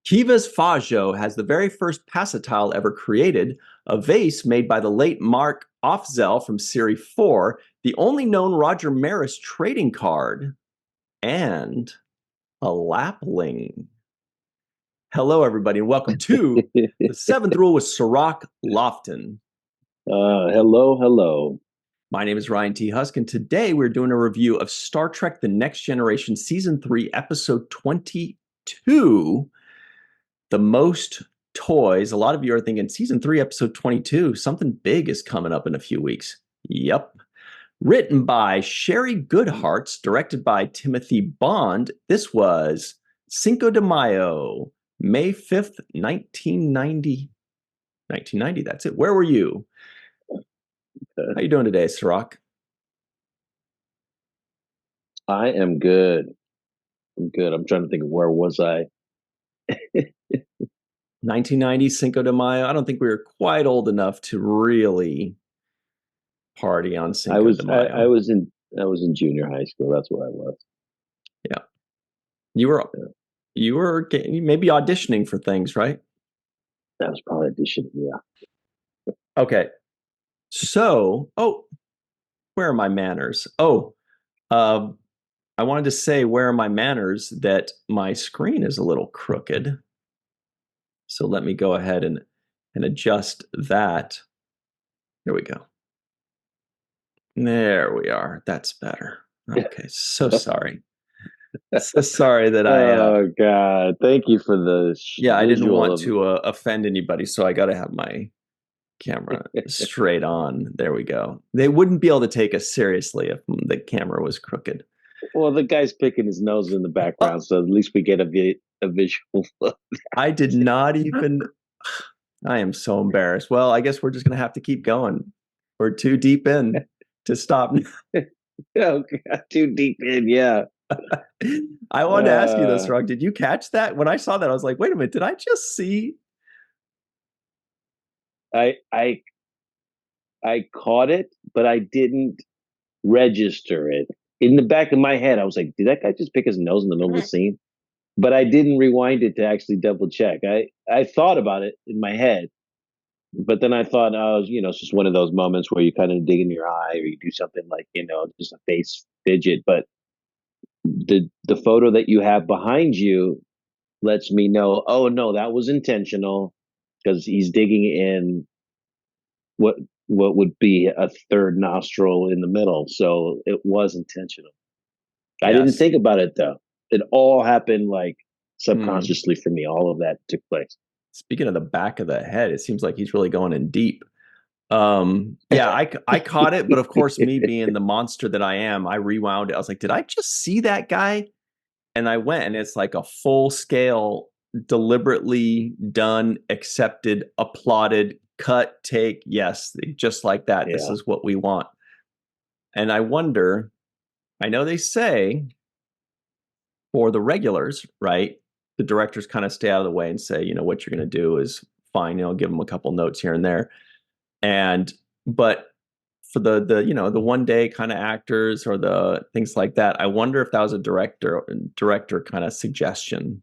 Kivas Fajo has the very first pacitile ever created, a vase made by the late Mark Offzell from Series 4, the only known Roger Maris trading card, and a lapling. Hello, everybody, and welcome to the Seventh Rule with Sirach Lofton. Hello, hello. My name is Ryan T. Husk, and today we're doing a review of Star Trek The Next Generation Season 3, Episode 22, The Most Toys. A lot of you are thinking, Season 3, Episode 22, something big is coming up in a few weeks. Yep. Written by Sherry Goodharts, directed by Timothy Bond. This was Cinco de Mayo, May 5th, 1990. 1990, that's it. Where were you? How you doing today, Sirach? I am good. I'm good. I'm trying to think of where was I? 1990, Cinco de Mayo. I don't think we were quite old enough to really party on Cinco de Mayo. I was in junior high school. That's where I was. Yeah. You were maybe auditioning for things, right? That was probably auditioning, yeah. Okay. So, where are my manners? I wanted to say, where are my manners, that my screen is a little crooked. So let me go ahead and adjust that. Here we go. There we are. That's better. Okay. So sorry. So sorry that Oh God! Thank you for the. I didn't want to offend anybody, so I got to have my camera straight on. There we go. They wouldn't be able to take us seriously if the camera was crooked. Well, the guy's picking his nose in the background, so at least we get a visual. I did not even. I am so embarrassed. Well, I guess we're just going to have to keep going. We're too deep in to stop. Oh God, too deep in, yeah. I wanted to ask you this, Rug. Did you catch that? When I saw that, I was like, wait a minute, did I just see? I caught it, but I didn't register it. In the back of my head, I was like, did that guy just pick his nose in the middle of the scene? But I didn't rewind it to actually double check. I thought about it in my head, but then I thought, it's just one of those moments where you kind of dig in your eye or you do something like, just a face fidget. But the photo that you have behind you lets me know, oh no, that was intentional, because he's digging in what would be a third nostril in the middle. So it was intentional. Yes. I didn't think about it though. It all happened like subconsciously for me. All of that took place. Speaking of the back of the head, it seems like he's really going in deep. I caught it, but of course, me being the monster that I am, I rewound it. I was like, did I just see that guy? And I went, and it's like a full scale, deliberately done, accepted, applauded, cut, take. Yes, just like that. Yeah. This is what we want. And I wonder, I know they say for the regulars, right? The directors kind of stay out of the way and say, what you're going to do is fine. Give them a couple notes here and there. But for the one day kind of actors or the things like that, I wonder if that was a director kind of suggestion.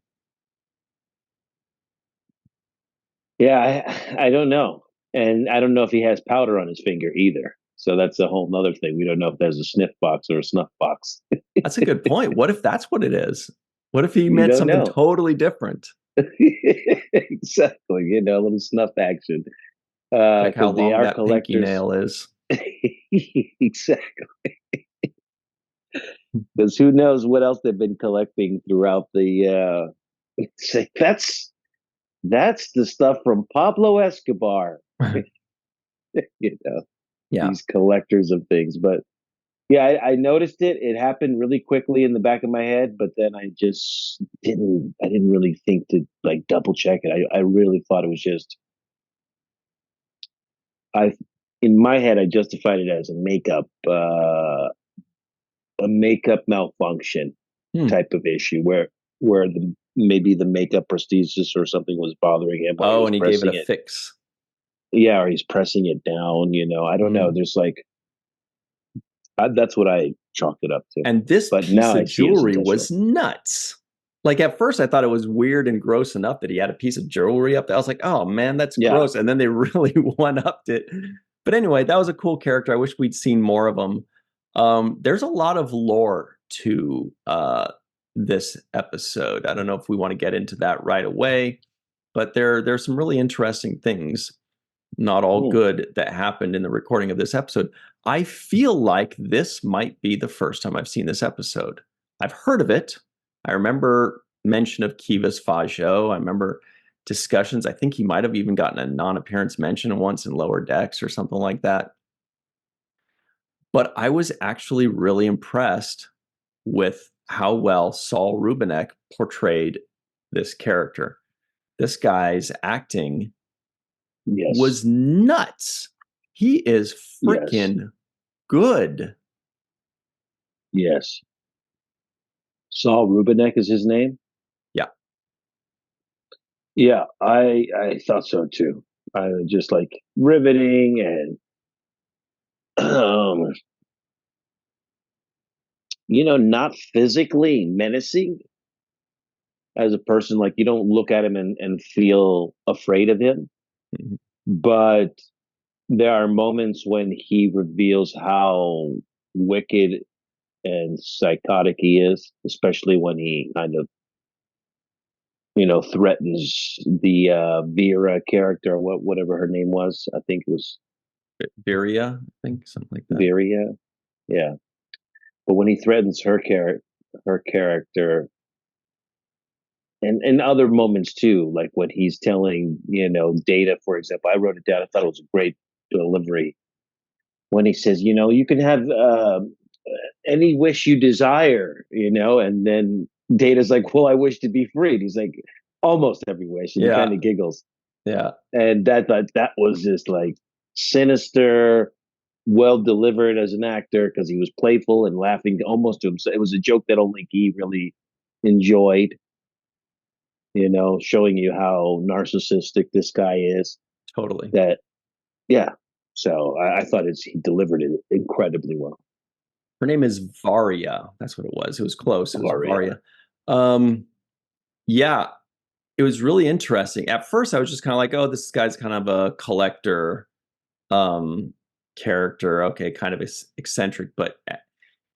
Yeah, I don't know. And I don't know if he has powder on his finger either. So that's a whole nother thing. We don't know if there's a sniff box or a snuff box. That's a good point. What if that's what it is? What if he meant something totally different? Exactly. A little snuff action. Like how long that pinky nail is. Exactly. Because who knows what else they've been collecting throughout the that's the stuff from Pablo Escobar. These collectors of things. But yeah, I noticed it. It happened really quickly in the back of my head, but then I just didn't really think to like double check it. I really thought it was just in my head I justified it as a makeup malfunction type of issue where maybe the makeup prosthesis or something was bothering him. And he gave it a fix. Yeah, or he's pressing it down. I don't know. There's like that's what I chalked it up to. And this piece of jewelry was nuts. Like at first, I thought it was weird and gross enough that he had a piece of jewelry up there. I was like, "Oh man, that's Yeah, gross." And then they really one upped it. But anyway, that was a cool character. I wish we'd seen more of him. There's a lot of lore to this episode. I don't know if we want to get into that right away, but there's some really interesting things, not all hmm. good, that happened in the recording of this episode. I feel like this might be the first time I've seen this episode. I've heard of it. I remember mention of Kivas Fajo. I remember discussions. I think he might have even gotten a non-appearance mention once in Lower Decks or something like that. But I was actually really impressed with how well Saul Rubinek portrayed this character. This guy's acting Yes, was nuts. He is yes, freaking good. yes. Saul Rubinek is his name. Yeah. Yeah, I thought so too. I was just like riveting and not physically menacing as a person. Like you don't look at him and feel afraid of him, Mhm. but there are moments when he reveals how wicked and psychotic he is, especially when he kind of threatens the Vera character, whatever her name was. I think it was Viria, I think, something like that. Vera. Yeah, but when he threatens her character, and other moments too, like when he's telling Data, for example, I wrote it down. I thought it was a great delivery when he says, you can have any wish you desire, and then Data's like, well, I wish to be free. And he's like, almost every wish, and he Yeah. kind of giggles. Yeah. And that was just like sinister, well delivered as an actor because he was playful and laughing almost to himself. It was a joke that only he really enjoyed. Showing you how narcissistic this guy is. Totally. That Yeah. So I thought he delivered it incredibly well. Her name is Varia. That's what it was. It was close. It was Varia. Varia. Um, yeah, it was really interesting. At first, I was just kind of like, oh, this guy's kind of a collector um, character. Okay, kind of eccentric, but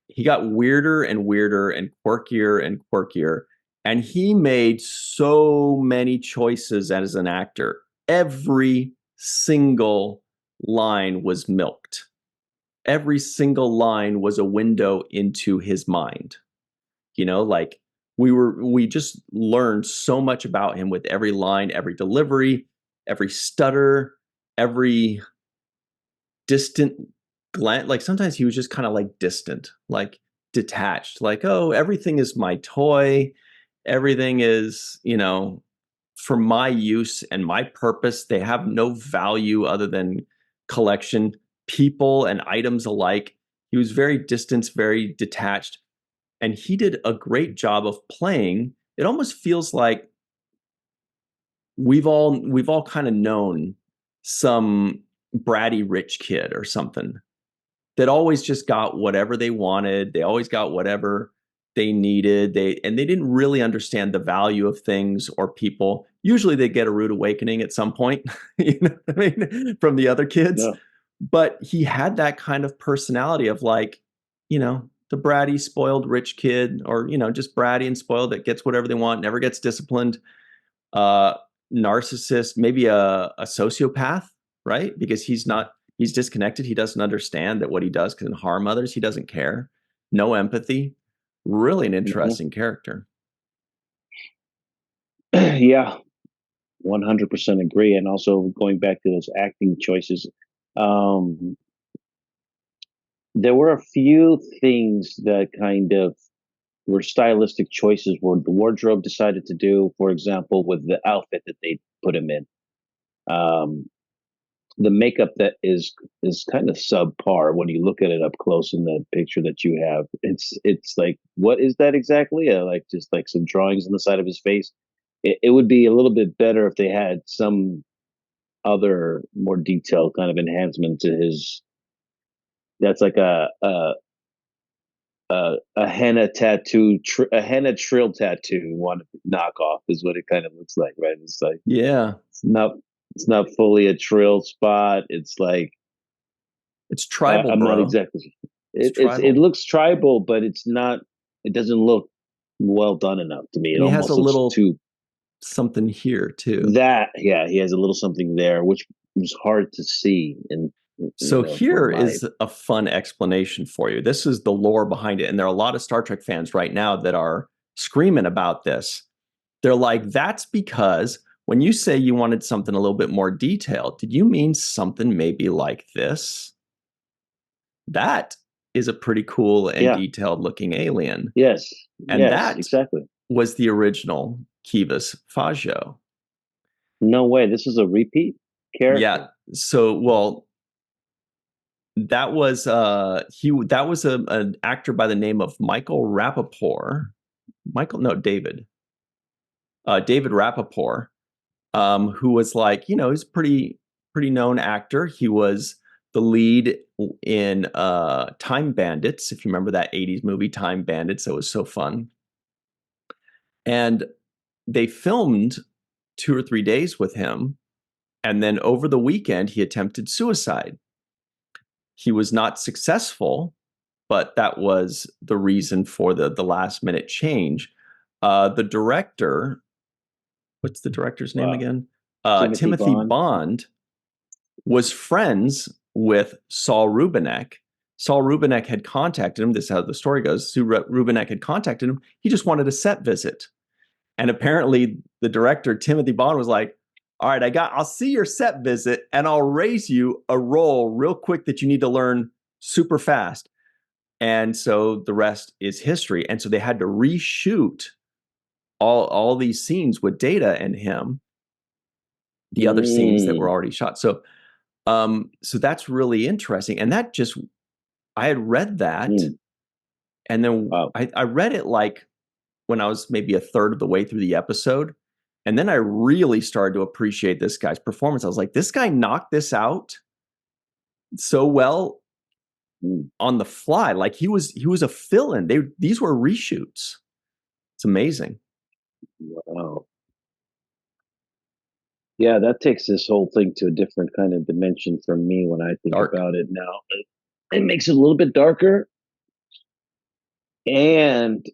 he got weirder and weirder and quirkier and quirkier. And he made so many choices as an actor. Every single line was milked. Every single line was a window into his mind. Like we just learned so much about him with every line, every delivery, every stutter, every distant glance. Like sometimes he was just kind of like distant, like detached, like, oh, everything is my toy. Everything is, for my use and my purpose. They have no value other than collection, people and items alike. He was very distant, very detached, and he did a great job of playing. It almost feels like we've all kind of known some bratty rich kid or something that always just got whatever they wanted. They always got whatever they needed. They didn't really understand the value of things or people. Usually they get a rude awakening at some point, from the other kids. No. But he had that kind of personality of like, the bratty, spoiled rich kid, or, just bratty and spoiled that gets whatever they want, never gets disciplined. Uh, Narcissist, maybe a sociopath, right? Because he's disconnected. He doesn't understand that what he does can harm others. He doesn't care. No empathy. Really an Mhm. interesting character. Yeah, 100% agree. And also going back to those acting choices, um, there were a few things that kind of were stylistic choices where the wardrobe decided to do, for example, with the outfit that they put him in. Um, the makeup that is kind of subpar when you look at it up close in the picture that you have. It's like, what is that exactly? Like just like some drawings on the side of his face. It would be a little bit better if they had some other more detailed kind of enhancement to his. That's like a a henna tattoo, a henna trill tattoo one knockoff is what it kind of looks like, right? It's like Yeah, it's not it's not fully a trill spot. It's like it's tribal, I'm not bro. exactly. It's It tribal. looks tribal, but it's not. It doesn't look well done enough to me. It And he has a almost looks little too something here too. that. Yeah, he has a little something there, which was hard to see, and So from here my is a fun explanation for you. This is the lore behind it. And there are a lot of Star Trek fans right now that are screaming about this. They're like, that's because when you say you wanted something a little bit more detailed, did you mean something maybe like this? That is a pretty cool and yeah, detailed looking alien. yes, And yes, that exactly. was the original Kivas Fajo. No way. This is a repeat Yeah. character. So, well, that was an actor by the name of Michael Rappaport. Michael, no, David Rappaport, who was like, he's a pretty known actor. He was the lead in Time Bandits, if you remember that 80s movie Time Bandits. That was so fun. And they filmed 2 or 3 days with him. And then over the weekend, he attempted suicide. He was not successful, but that was the reason for the last minute change. The director, what's the director's name Wow. again? Timothy Timothy Bond. Bond was friends with Saul Rubinek. Saul Rubinek had contacted him. This is how the story goes. Rubinek had contacted him. He just wanted a set visit. And apparently the director, Timothy Bond, was like, all right, I'll see your set visit and I'll raise you a role real quick that you need to learn super fast. And so the rest is history. And so they had to reshoot all these scenes with Data and him, the other scenes that were Mm, already shot. So that's really interesting. And that just I had read that, mm, and then wow. I read it like when I was maybe a third of the way through the episode. And then I really started to appreciate this guy's performance. I was like, this guy knocked this out so well Mm, on the fly. Like he was a fill-in. These were reshoots. It's amazing. wow. Yeah, that takes this whole thing to a different kind of dimension for me when I think Dark. about it now. It makes it a little bit darker and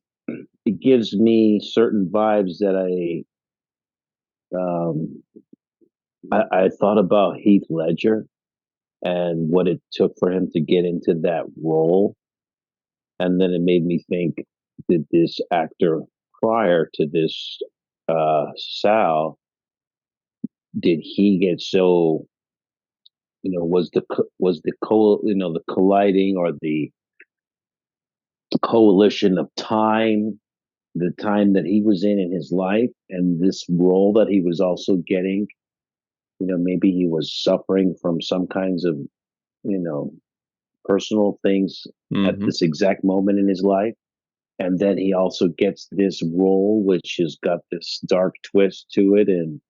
it gives me certain vibes that um, I thought about Heath Ledger and what it took for him to get into that role. And then it made me think, did this actor prior to this Sal, did he get so, was the the colliding or the coalition of time, the time that he was in his life and this role that he was also getting, maybe he was suffering from some kinds of, you know, personal things at Mm-hmm. this exact moment in his life. And then he also gets this role, which has got this dark twist to it. And,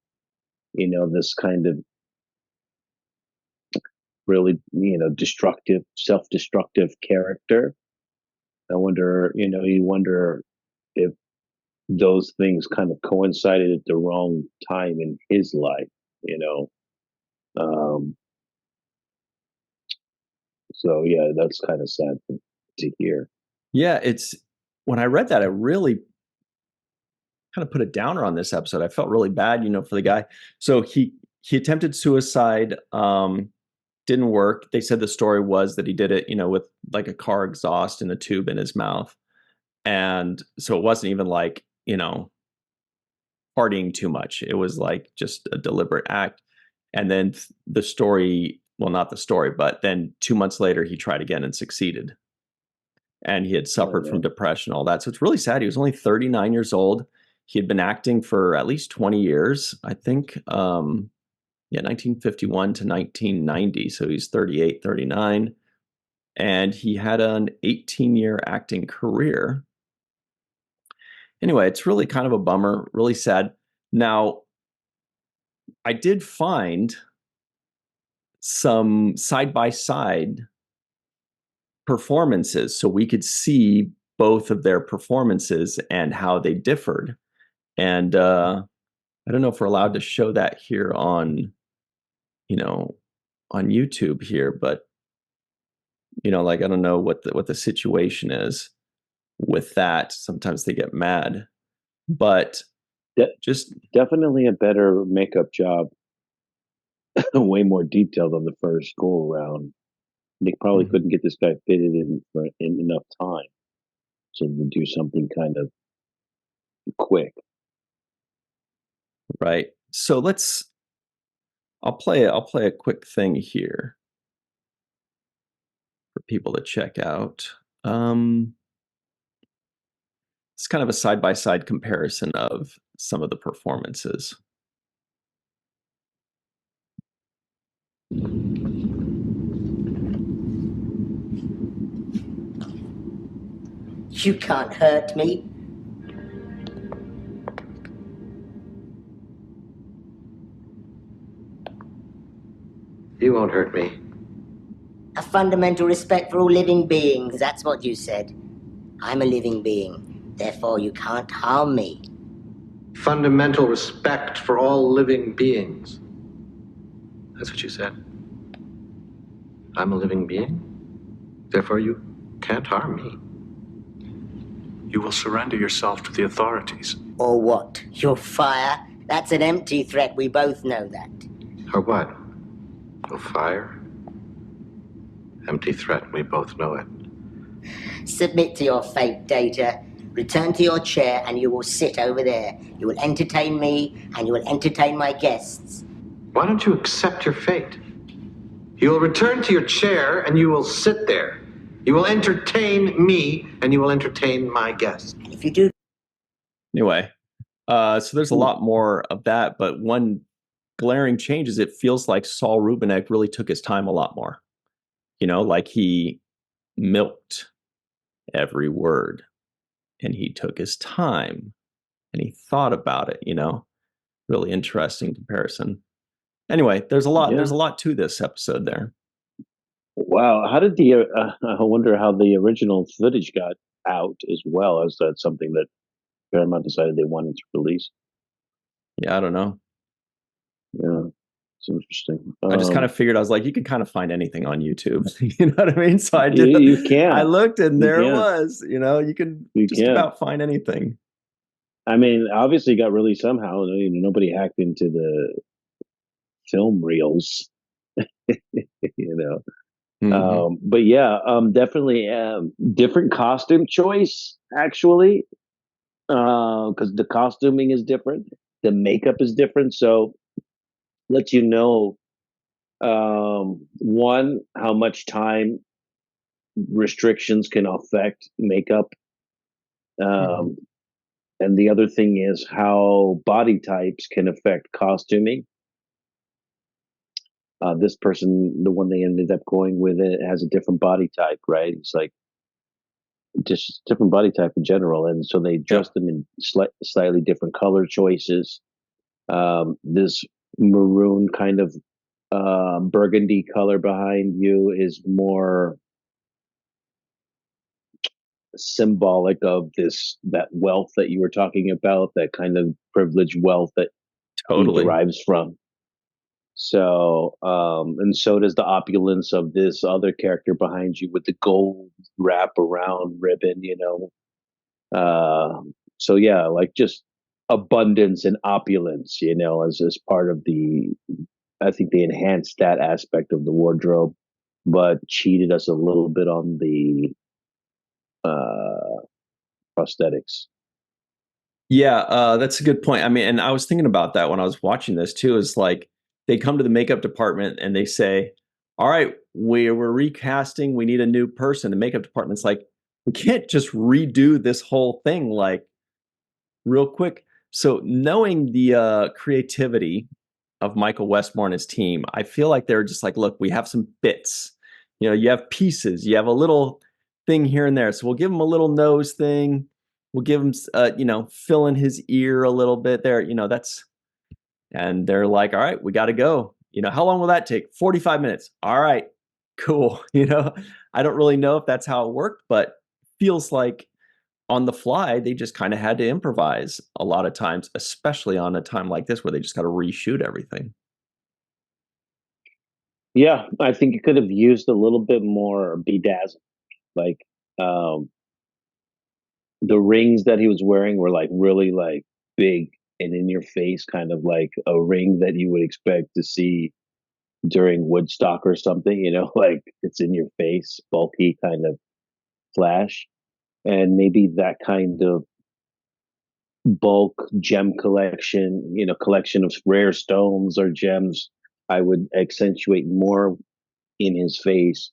this kind of really, destructive, self destructive character. You wonder if those things kind of coincided at the wrong time in his life, you know. Um, so yeah, that's kind of sad to hear. Yeah, it's when I read that, I really kind of put a downer on this episode. I felt really bad, for the guy. So he attempted suicide, didn't work. They said the story was that he did it, with like a car exhaust and a tube in his mouth. And so it wasn't even like, partying too much. It was like just a deliberate act. And then the story, well, not the story, but then 2 months later, he tried again and succeeded. And he had Oh suffered from man. depression, all that. So it's really sad. He was only 39 years old. He had been acting for at least 20 years, I think. Yeah, 1951 to 1990. So he's 38, 39. And he had an 18-year acting career. Anyway, it's really kind of a bummer, really sad. Now, I did find some side by side performances, so we could see both of their performances and how they differed. And I don't know if we're allowed to show that here on, on YouTube here, but like I don't know what the situation is with that. Sometimes they get mad, but just definitely a better makeup job, way more detailed on the first go around. They probably couldn't get this guy fitted in in enough time, so to do something kind of quick. right. So I'll play a quick thing here for people to check out. It's kind of a side-by-side comparison of some of the performances. You can't hurt me. You won't hurt me. A fundamental respect for all living beings, that's what you said. I'm a living being, therefore you can't harm me. Fundamental respect for all living beings. That's what you said. I'm a living being, therefore you can't harm me. You will surrender yourself to the authorities. Or what? Your fire? That's an empty threat, we both know that. Or what? No fire? Empty threat, we both know it. Submit to your fate, Data. Return to your chair and you will sit over there. You will entertain me and you will entertain my guests. Why don't you accept your fate? You will return to your chair and you will sit there. You will entertain me and you will entertain my guests. And if you do... Anyway, so there's a lot more of that, but one glaring change is it feels like Saul Rubinek really took his time a lot more. Like he milked every word and he took his time and he thought about it, really interesting comparison. Anyway, there's a lot to this episode there. Wow. How did I wonder how the original footage got out as well, as that's something that Paramount decided they wanted to release. Yeah, I don't know. Yeah, it's interesting. I just kind of figured, I was like, you can kind of find anything on YouTube. You know what I mean? So I did. You can. I looked and there it was. You can about find anything. I mean, obviously it got released somehow. Nobody hacked into the film reels. But yeah, definitely different costume choice, actually, because the costuming is different, the makeup is different, so lets you know, one, how much time restrictions can affect makeup, and the other thing is how body types can affect costuming. This person, the one they ended up going with, it has a different body type, right? It's like just different body type in general, and so they dressed them in slightly different color choices. This maroon kind of burgundy color behind you is more symbolic of that wealth that you were talking about, that kind of privileged wealth that he derives from. So, and so does the opulence of this other character behind you with the gold wrap around ribbon, so yeah, like just abundance and opulence, as part of I think they enhanced that aspect of the wardrobe, but cheated us a little bit on the prosthetics. Yeah, that's a good point. I mean, and I was thinking about that when I was watching this too, is like, they come to the makeup department and they say, all right, we're recasting, we need a new person. The makeup department's like, we can't just redo this whole thing like real quick. So knowing the creativity of Michael Westmore and his team, I feel like they're just like, look, we have some bits. You have pieces, you have a little thing here and there. So we'll give him a little nose thing. We'll give him, fill in his ear a little bit there. And they're like, all right, we got to go. How long will that take? 45 minutes. All right, cool. You know, I don't really know if that's how it worked, but feels like on the fly, they just kind of had to improvise a lot of times, especially on a time like this where they just got to reshoot everything. Yeah, I think it could have used a little bit more bedazzle. Like um, the rings that he was wearing were like really like big and in your face, kind of like a ring that you would expect to see during Woodstock or something. You know, like it's in your face, bulky kind of flash, and maybe that kind of bulk gem collection, you know, collection of rare stones or gems, I would accentuate more in his face.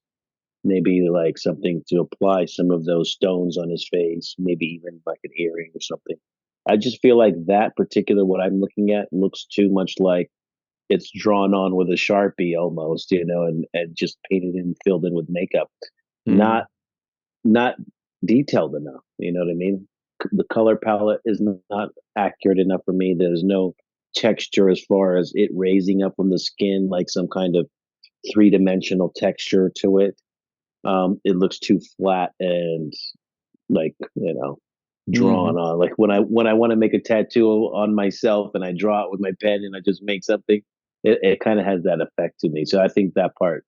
Maybe like something to apply some of those stones on his face, maybe even like an earring or something. I just feel like that particular what I'm looking at looks too much like it's drawn on with a Sharpie almost, you know, and just painted and filled in with makeup. Mm. Not detailed enough. You know what I mean? The color palette is not accurate enough for me. There's no texture as far as it raising up from the skin, like some kind of three-dimensional texture to it. It looks too flat and like, you know, Mm-hmm. drawn on. Like when I want to make a tattoo on myself and I draw it with my pen and I just make something, it kind of has that effect to me. So I think that part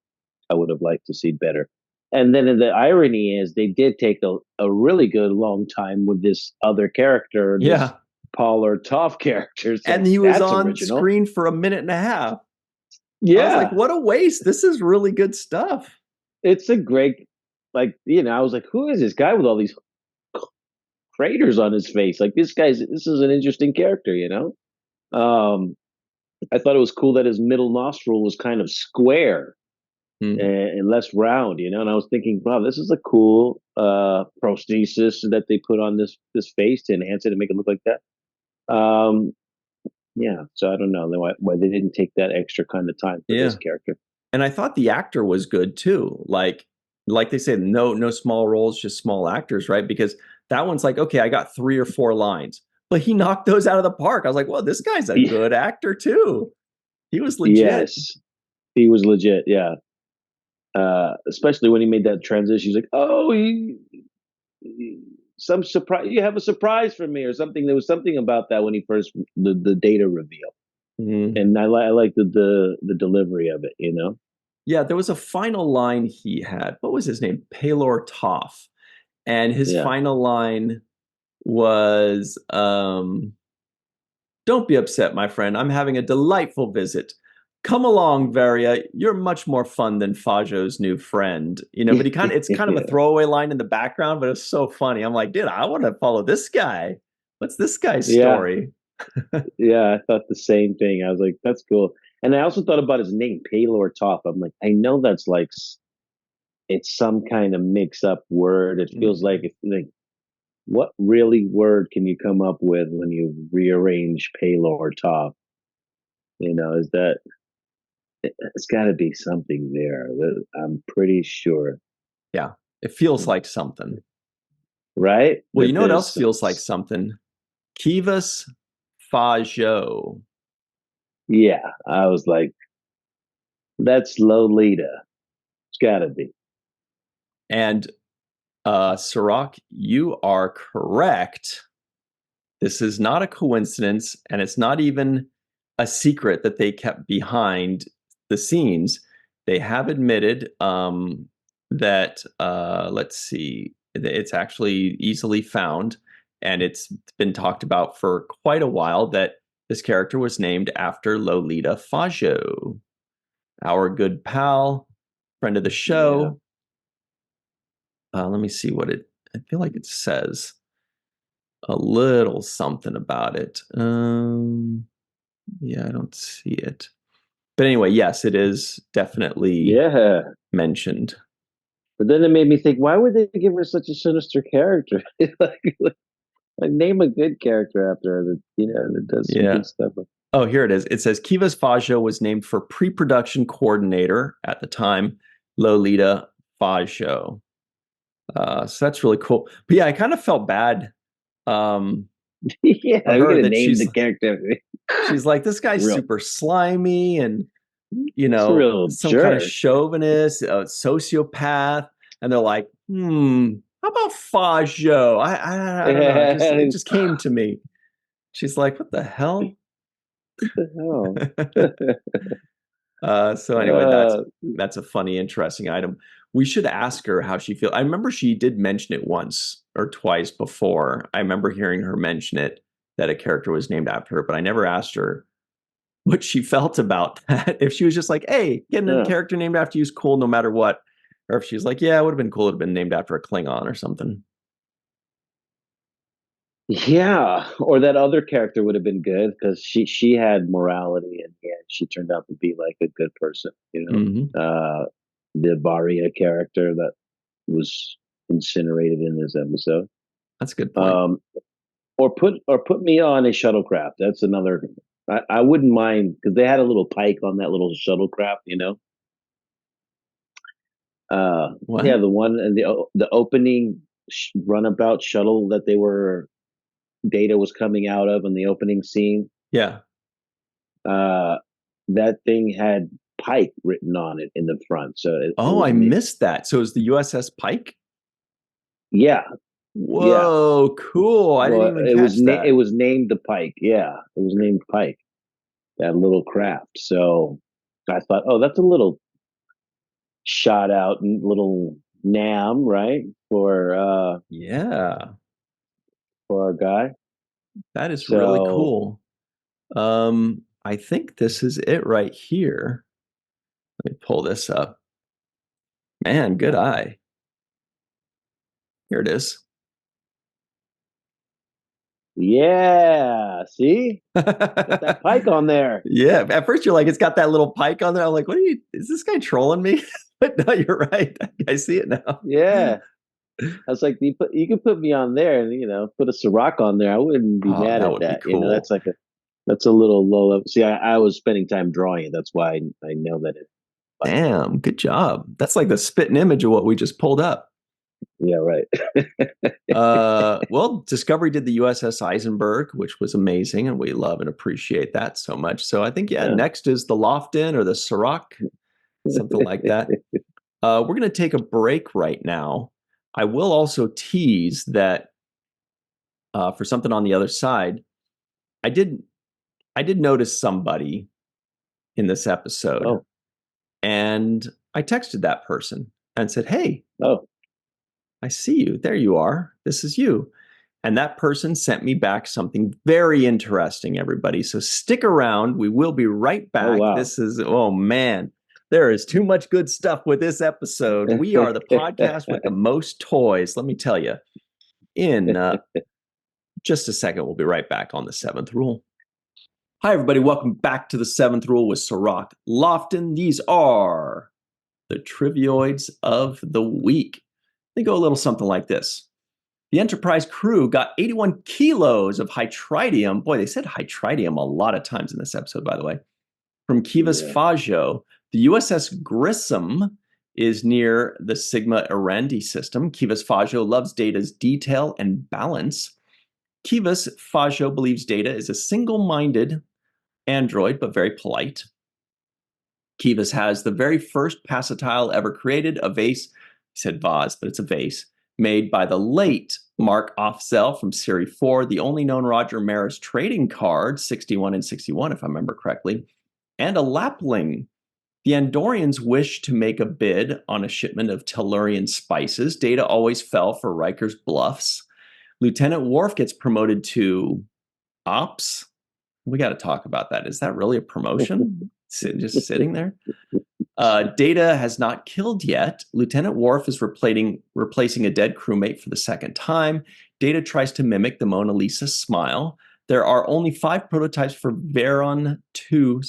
I would have liked to see better. And then the irony is they did take a really good long time with this other character, this Yeah. Paul or Toff character. So And he was that's on original. screen for a minute and a half. I was like, Yeah. what a waste. This is really good stuff. It's a great, like, you know, I was like, who is this guy with all these craters on his face? Like this is an interesting character, you know? I thought it was cool that his middle nostril was kind of square Mm. and less round, you know. And I was thinking, wow, this is a cool prosthesis that they put on this face to enhance it and make it look like that. Yeah, so I don't know why they didn't take that extra kind of time for Yeah. this character. And I thought the actor was good too. Like they say, no small roles, just small actors, right? Because that one's like, okay, I got 3 or 4 lines, but he knocked those out of the park. I was like, well, this guy's a good actor too. He was legit. Yes, he was legit. Yeah, especially when he made that transition. He's like, "Oh, some surprise. You have a surprise for me, or something." There was something about that when he first the data reveal, Mm. and I like the delivery of it. You know. Yeah, there was a final line he had. What was his name? Paylor Toff. And his Yeah. final line was, don't be upset, my friend. I'm having a delightful visit. Come along, Varia. You're much more fun than Fajo's new friend. You know, but it's kind of a throwaway line in the background, but it's so funny. I'm like, dude, I want to follow this guy. What's this guy's Yeah. story? Yeah, I thought the same thing. I was like, that's cool. And I also thought about his name, Paylor Top. I'm like, I know that's like it's some kind of mix up word. It feels like what really word can you come up with when you rearrange Paylor Top? You know, is that it's got to be something there. I'm pretty sure, Yeah, it feels like something. right? Well, you That know what else feels like something? Kivas Fajo. Yeah, I was like, that's Lolita. It's got to be. And Sirach, you are correct. This is not a coincidence, and it's not even a secret that they kept behind the scenes. They have admitted that, let's see, it's actually easily found, and it's been talked about for quite a while that this character was named after Lolita Fajo, our good pal, friend of the show. Let me see what I feel like it says a little something about it. Yeah, I don't see it. But anyway, yes, it is definitely Yeah. mentioned. But then it made me think, why would they give her such a sinister character? like name a good character after her that that does some Yeah. good stuff. Oh, here it is. It says Kivas Fajo was named for pre-production coordinator at the time, Lolita Fajo. So that's really cool. But yeah, I kind of felt bad Yeah, for we're her gonna that name the character. she's like, this guy's Real. super slimy and It's a real some kind of jerk. chauvinist, a sociopath, and they're like, how about Fajo? I don't know. It just came to me. She's like, what the hell? What the hell? So anyway, that's a funny, interesting item. We should ask her how she feels. I remember she did mention it once or twice before. I remember hearing her mention it, that a character was named after her, but I never asked her what she felt about that. If she was just like, hey, getting a character named after you is cool no matter what. Or if she's like, yeah, it would have been cool to have been named after a Klingon or something. Yeah, or that other character would have been good because she had morality and she turned out to be like a good person, the Varia character that was incinerated in this episode. That's a good point. Or put me on a shuttlecraft. That's another. I wouldn't mind because they had a little pike on that little shuttlecraft, What? Yeah, the one and the opening runabout shuttle that Data was coming out of in the opening scene. Yeah. That thing had Pike written on it in the front. So I missed that. So it was the USS Pike? Yeah. Whoa, cool. I didn't even catch that. It was named the Pike. Yeah, it was named Pike, that little craft. So I thought, oh, that's a little shot out and little Nam, right? For our guy. That is really cool. I think this is it right here. Let me pull this up. Man, good eye. Here it is. Yeah, see? Got that Pike on there. Yeah, at first you're like, it's got that little Pike on there. I'm like, is this guy trolling me? But no, you're right. I see it now. Yeah. I was like, you could put me on there and, put a Sirach on there. I wouldn't be mad at that. Cool. That's a little low level. See, I was spending time drawing it. That's why I know that it. Damn, good job. That's like the spitting image of what we just pulled up. Yeah, right. Well, Discovery did the USS Eisenberg, which was amazing, and we love and appreciate that so much. So I think, next is the Lofton or the Sirach, something like that. We're going to take a break right now. I will also tease that for something on the other side, I did notice somebody in this episode, and I texted that person and said, hey, I see you. There you are. This is you. And that person sent me back something very interesting, everybody. So stick around. We will be right back. Oh, wow. This is, oh man, there is too much good stuff with this episode. We are the podcast with the most toys, let me tell you. In just a second, we'll be right back on the Seventh Rule. Hi, everybody. Welcome back to the Seventh Rule with Sirach Lofton. These are the Trivioids of the week. They go a little something like this. The Enterprise crew got 81 kilos of hytridium. Boy, they said hytridium a lot of times in this episode, by the way. From Kivas Fajo. The USS Grissom is near the Sigma Erendi system. Kivas Fajo loves Data's detail and balance. Kivas Fajo believes Data is a single-minded android, but very polite. Kivas has the very first pacitile ever created, a vase. He said vase, but it's a vase, made by the late Mark Offzell from Series 4, the only known Roger Maris trading card, 61 and 61, if I remember correctly, and a lapling. The Andorians wished to make a bid on a shipment of Tellurian spices. Data always fell for Riker's bluffs. Lieutenant Worf gets promoted to Ops. We got to talk about that. Is that really a promotion? Just sitting there? Data has not killed yet. Lieutenant Worf is replacing a dead crewmate for the second time. Data tries to mimic the Mona Lisa smile. There are only 5 prototypes for Veron T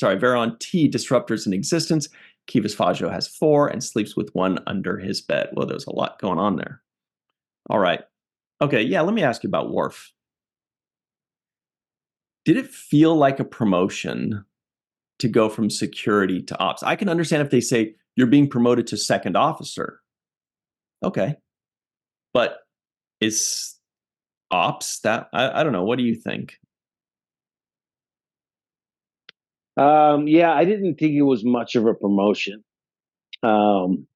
disruptors in existence. Kivas Fajo has 4 and sleeps with 1 under his bed. Well, there's a lot going on there. All right. Okay, yeah, let me ask you about Worf. Did it feel like a promotion to go from security to ops? I can understand if they say you're being promoted to second officer. Okay. But is ops that, I don't know. What do you think? Yeah, I didn't think it was much of a promotion. Um,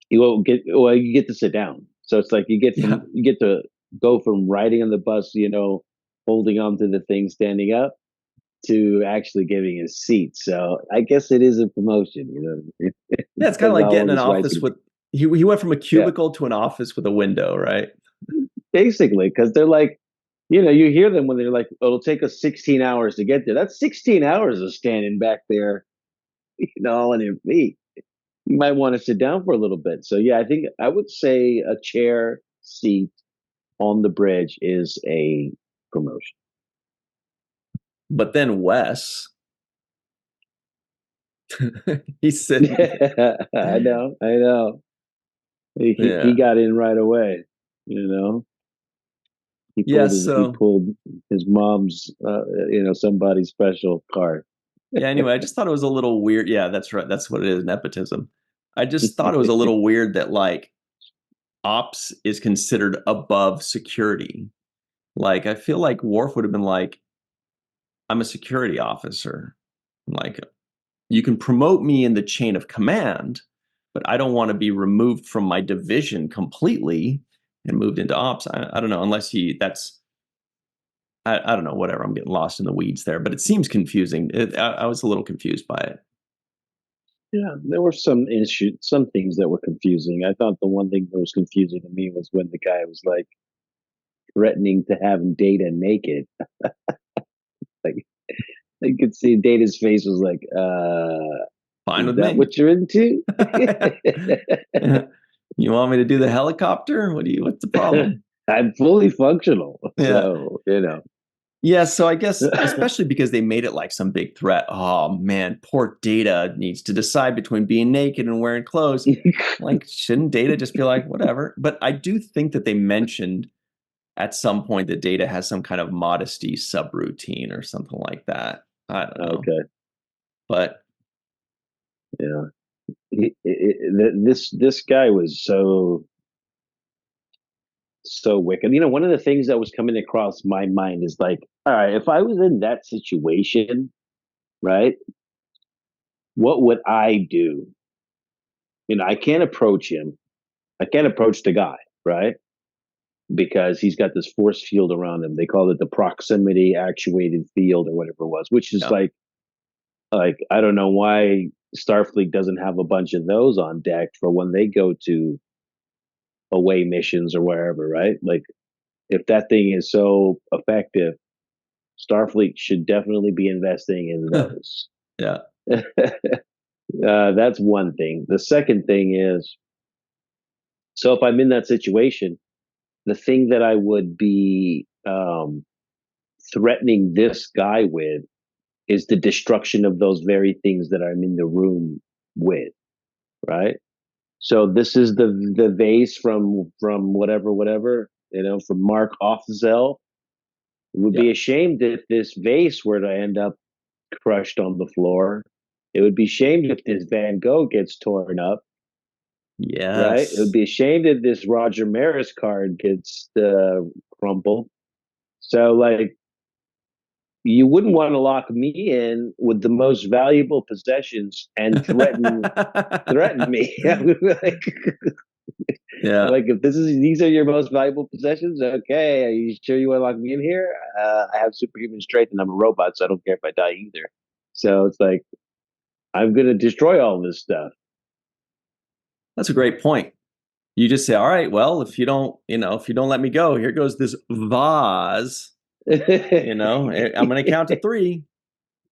you get to sit down, so it's like Yeah. you get to go from riding on the bus, holding on to the thing, standing up, to actually getting a seat. So I guess it is a promotion. It Yeah, it's kind of depends like how getting long an this ride's office going to with be. he went from a Yeah, cubicle to an office with a window, right? basically, because they're like, you hear them when they're like, "Oh, it'll take us 16 hours to get there." That's 16 hours of standing back there, on your feet. You might want to sit down for a little bit. So yeah, I think I would say a chair seat on the bridge is a promotion. But then Wes, he's sitting. I know. He Yeah. got in right away. You know, Yeah. he So pulled his mom's somebody's special card. yeah, anyway, I just thought it was a little weird. Yeah, that's right. That's what it is, nepotism. I just thought it was a little weird that like ops is considered above security. Like I feel like Worf would have been like, I'm a security officer. Like you can promote me in the chain of command, but I don't want to be removed from my division completely and moved into ops. I don't know, unless I don't know, whatever. I'm getting lost in the weeds there, but it seems confusing. I was a little confused by it. Yeah, there were some issues, some things that were confusing. I thought the one thing that was confusing to me was when the guy was like threatening to have Data naked. Like you could see Data's face was like, Fine is with that me. what you're into? You want me to do the helicopter? What's the problem? I'm fully functional. Yeah. So. Yeah, so I guess especially because they made it like some big threat. Oh man, poor Data needs to decide between being naked and wearing clothes. Like, shouldn't Data just be like, whatever? But I do think that they mentioned at some point that Data has some kind of modesty subroutine or something like that. I don't know. Okay. But Yeah. This guy was so wicked. One of the things that was coming across my mind is like, all right, if I was in that situation, right, what would I do? I can't approach him. I can't approach the guy, right? Because he's got this force field around him. They call it the proximity actuated field or whatever it was, which is yeah, like I don't know why Starfleet doesn't have a bunch of those on deck for when they go to away missions or wherever, right? Like if that thing is so effective, Starfleet should definitely be investing in those. yeah, That's one thing. The second thing is, so if I'm in that situation, the thing that I would be threatening this guy with is the destruction of those very things that I'm in the room with, right? So this is the vase from whatever from Mark Offzel. It would yeah. be a shame if this vase were to end up crushed on the floor. It would be shamed if this Van Gogh gets torn up, right? It would Yes. be a shame if this Roger Maris card gets crumpled. So, like, you wouldn't want to lock me in with the most valuable possessions and threaten me. like, Yeah. like if these are your most valuable possessions, okay, are you sure you want to lock me in here? I have superhuman strength and I'm a robot, so I don't care if I die either. So it's like I'm gonna destroy all this stuff. That's a great point. You just say, all right, well, if you don't let me go, here goes this vase. I'm going to count to three.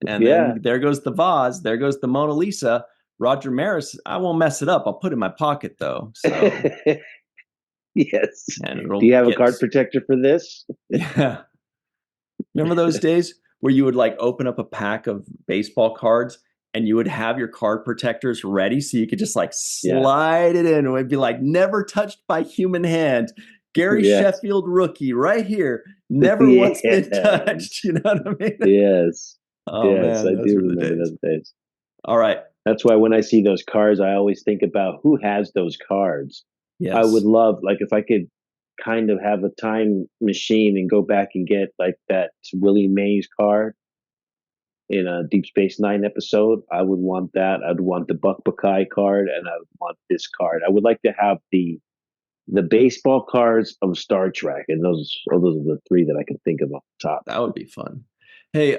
And Yeah. then there goes the vase. There goes the Mona Lisa. Roger Maris, I won't mess it up. I'll put it in my pocket though. So, Yes. and Do it'll you have a get, card protector for this? yeah. Remember those days where you would like open up a pack of baseball cards and you would have your card protectors ready so you could just like Yeah. slide it in. It would be like never touched by human hand. Gary Yes. Sheffield rookie right here. Never once been touched. Yes. You know what I mean? Yes. Oh Yes, man, I those do were the remember days. those days. All right. That's why when I see those cards, I always think about who has those cards. I would Yes. love, like, if I could kind of have a time machine and go back and get like that Willie Mays card in a Deep Space Nine episode. I would want that. I'd want the Buck Buckeye card, and I would want this card. I would like to have the baseball cards of Star Trek, and those are the three that I can think of off the top. That would be fun. Hey,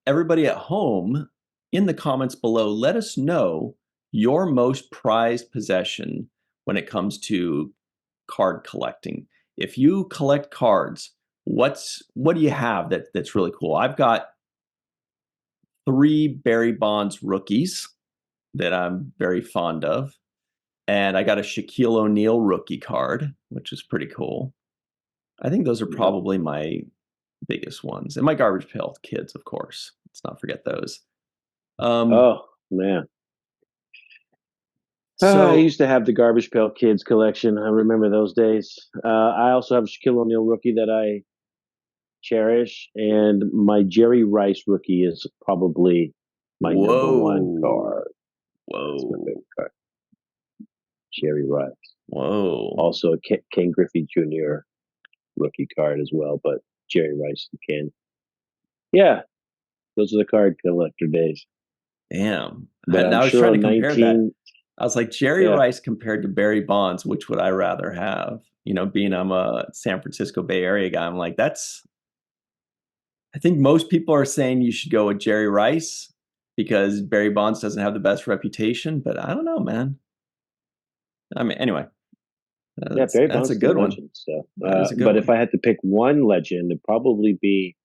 everybody at home, in the comments below, let us know your most prized possession when it comes to card collecting. If you collect cards, what do you have that's really cool? I've got 3 Barry Bonds rookies that I'm very fond of. And I got a Shaquille O'Neal rookie card, which is pretty cool. I think those are probably my biggest ones. And my Garbage Pail Kids, of course. Let's not forget those. Oh, man. So I used to have the Garbage Pail Kids collection. I remember those days. I also have a Shaquille O'Neal rookie that I cherish, and my Jerry Rice rookie is probably my number one card. That's my favorite card. Jerry Rice. Whoa. Also a Ken Griffey Jr. rookie card as well, but Jerry Rice and Ken. Yeah, those are the card collector days. Damn. But And I'm I was sure trying to compare that. I was like, Jerry Yeah. Rice compared to Barry Bonds, which would I rather have? You know, being I'm a San Francisco Bay Area guy, I'm like, I think most people are saying you should go with Jerry Rice because Barry Bonds doesn't have the best reputation, but I don't know, man. I mean, anyway. Yeah, Barry Bonds that's a good one. legend, so. That is a good but one. if I had to pick one legend, it'd probably be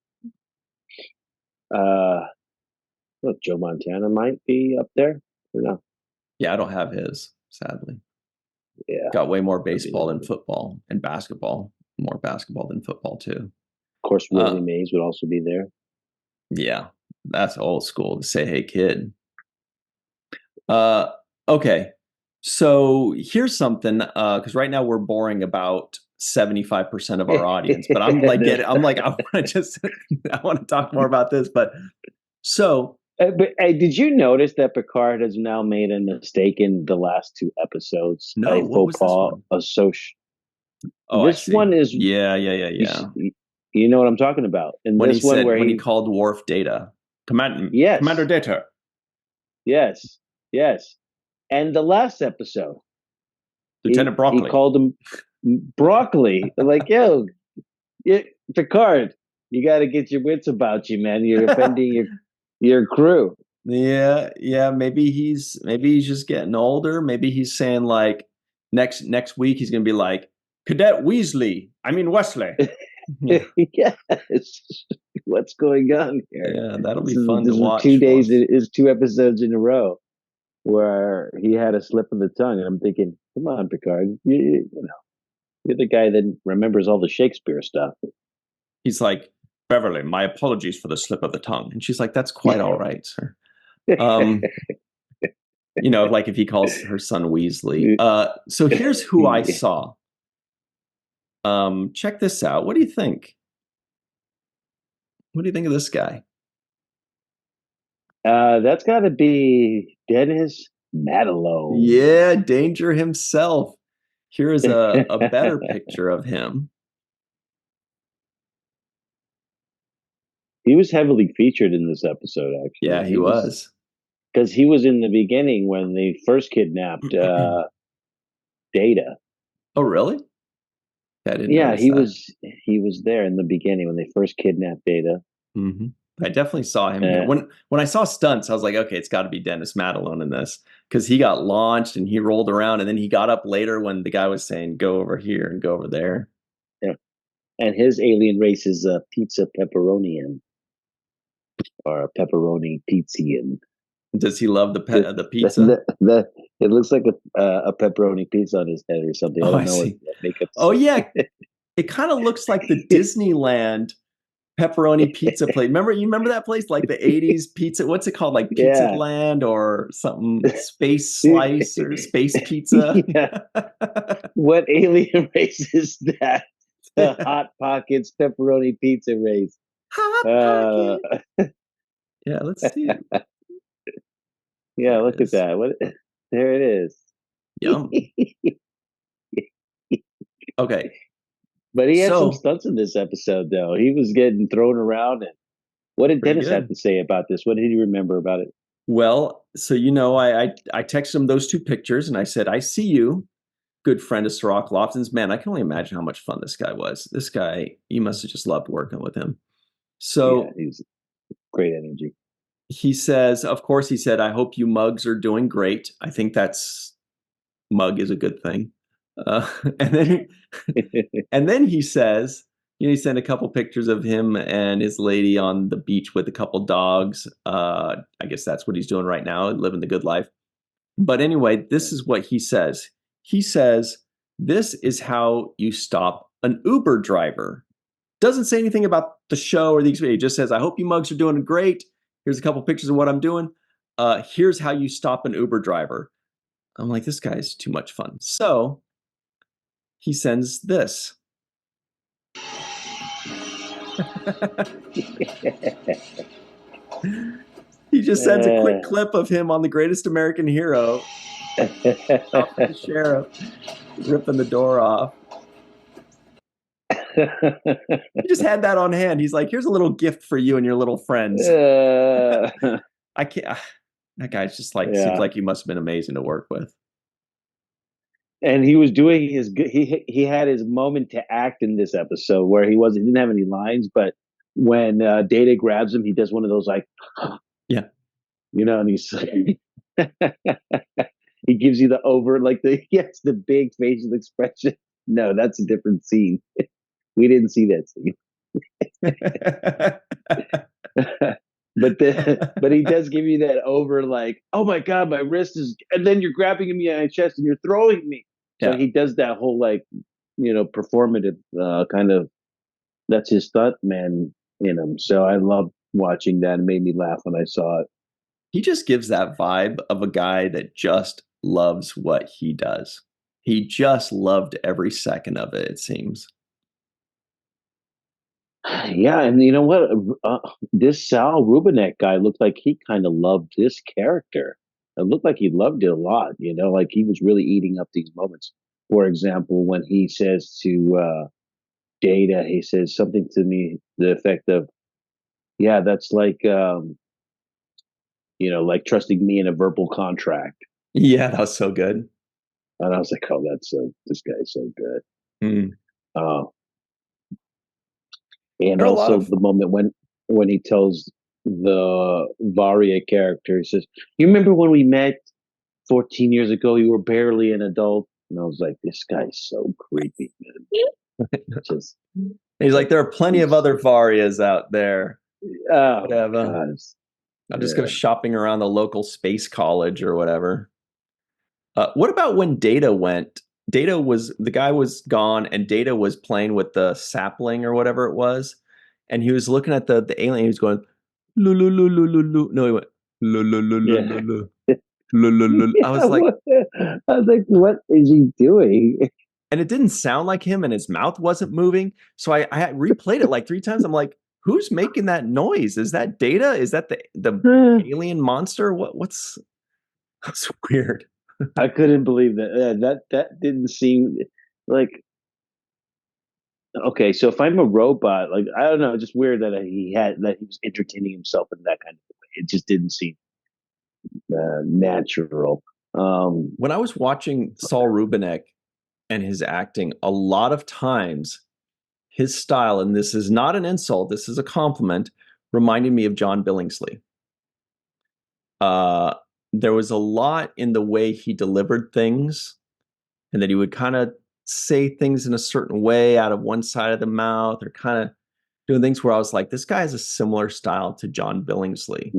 look, Joe Montana might be up there or no? Yeah, I don't have his, sadly. Yeah. Got way more baseball than football and basketball. More basketball than football, too. Of course, Willie Mays would also be there. Yeah, that's old school to say, hey, kid. Okay, so here's something, because right now we're boring about 75% of our audience, but I'm like, I want to talk more about this, but so. But did you notice that Picard has now made a mistake in the last 2 episodes? No, what was this one? This one is yeah. You know what I'm talking about. And when this one where he called Worf Data, Commander Data. Yes. And the last episode, Lieutenant Broccoli. He called him Broccoli. Like, yo, Picard, you got to get your wits about you, man. You're offending your crew. Yeah. Maybe he's just getting older. Maybe he's saying like next week he's gonna be like Cadet Wesley. Yes. What's going on here? Yeah, that'll be fun to watch. 2 days is 2 episodes in a row where he had a slip of the tongue, and I'm thinking, come on, Picard, you're the guy that remembers all the Shakespeare stuff. He's like, Beverly, my apologies for the slip of the tongue, and she's like, that's quite all right, sir. You know, like if he calls her son Weasley. So here's who I saw. Check this out. What do you think? What do you think of this guy? That's got to be Dennis Madalone. Yeah, Danger himself. Here is a better picture of him. He was heavily featured in this episode, actually. Yeah, he was. Because he was in the beginning when they first kidnapped Data. Oh, really? He was there in the beginning when they first kidnapped Data. Mm-hmm. I definitely saw him. When I saw stunts, I was like, okay, it's got to be Dennis Madalone in this, because he got launched and he rolled around, and then he got up later when the guy was saying, go over here and go over there. Yeah. And his alien race is pizza pepperonian, or a pepperoni pizzian. Does he love the pizza? It looks like a pepperoni pizza on his head or something. I don't know what makeup. Oh yeah, it kind of looks like the Disneyland pepperoni pizza place. You remember that place, like the 80s pizza? What's it called? Like Pizza Land or something? Space Slice or Space Pizza? Yeah. What alien race is that? The Hot Pockets pepperoni pizza race. Hot Pocket. Yeah, let's see. Yeah, look at that. There it is. Yum. Okay. But he had some stunts in this episode, though. He was getting thrown around, and What did Pretty Dennis have good. to say about this? What did he remember about it? Well, so I texted him those two pictures and I said, I see you, good friend of Sirach Lofton's. Man, I can only imagine how much fun this guy was. This guy, you must have just loved working with him. Yeah, So he's great energy. he says, of course, he said, I hope you mugs are doing great. I think that's mug is a good thing. Uh, and then and then he says, he sent a couple pictures of him and his lady on the beach with a couple dogs. I guess that's what he's doing right now, living the good life. But anyway, this is what he says. He says, this is how you stop an Uber driver. Doesn't say anything about the show or the experience. He just says, I hope you mugs are doing great. Here's a couple pictures of what I'm doing. Here's how you stop an Uber driver. I'm like, this guy's too much fun. So he sends this. He just sends a quick clip of him on The Greatest American Hero. The sheriff ripping the door off. He just had that on hand. He's like, here's a little gift for you and your little friends. I can't. That guy's just like, seems like he must have been amazing to work with. And he was doing his good. He had his moment to act in this episode where he didn't have any lines, but when Data grabs him, he does one of those like, yeah, and he's he gives you the over he has the big facial expression. No, that's a different scene. We didn't see that scene. But he does give you that over like, oh my god, my wrist is, and then you're grabbing me on my chest and you're throwing me. So he does that whole like, performative kind of, that's his stunt man in him. So I loved watching that. It made me laugh when I saw it. He just gives that vibe of a guy that just loves what he does. He just loved every second of it, it seems. Yeah, and you know what? This Sal Rubinek guy looked like he kind of loved this character. It looked like he loved it a lot, like he was really eating up these moments. For example, when he says to Data, he says something to me, the effect of, yeah, that's like, like trusting me in a verbal contract. Yeah, that was so good. And I was like, oh, this guy's so good. Mm. And also the moment when he tells the Varia character, he says, you remember when we met 14 years ago, you were barely an adult? And I was like, this guy's so creepy, man. He's like, there are plenty of other Varias out there. Whatever. I'll just go shopping around the local space college or whatever. What about when Data went? The guy was gone and Data was playing with the sapling or whatever it was. And he was looking at the alien. He was going, lu, lu, lu, lu, lu, lu. No, he went, lu, lu, lu, lu, lu, lu. Lu, lu, lu. I was like, what is he doing? And it didn't sound like him and his mouth wasn't moving. So I replayed it like 3 times. I'm like, who's making that noise? Is that Data? Is that the alien monster? That's weird. I couldn't believe that. That didn't seem like, okay. So if I'm a robot, like, I don't know, just weird that he was entertaining himself in that kind of way. It just didn't seem natural. When I was watching Saul Rubinek and his acting, a lot of times his style, and this is not an insult, this is a compliment, reminded me of John Billingsley. There was a lot in the way he delivered things, and that he would kind of say things in a certain way out of one side of the mouth, or kind of doing things where I was like, this guy has a similar style to John Billingsley.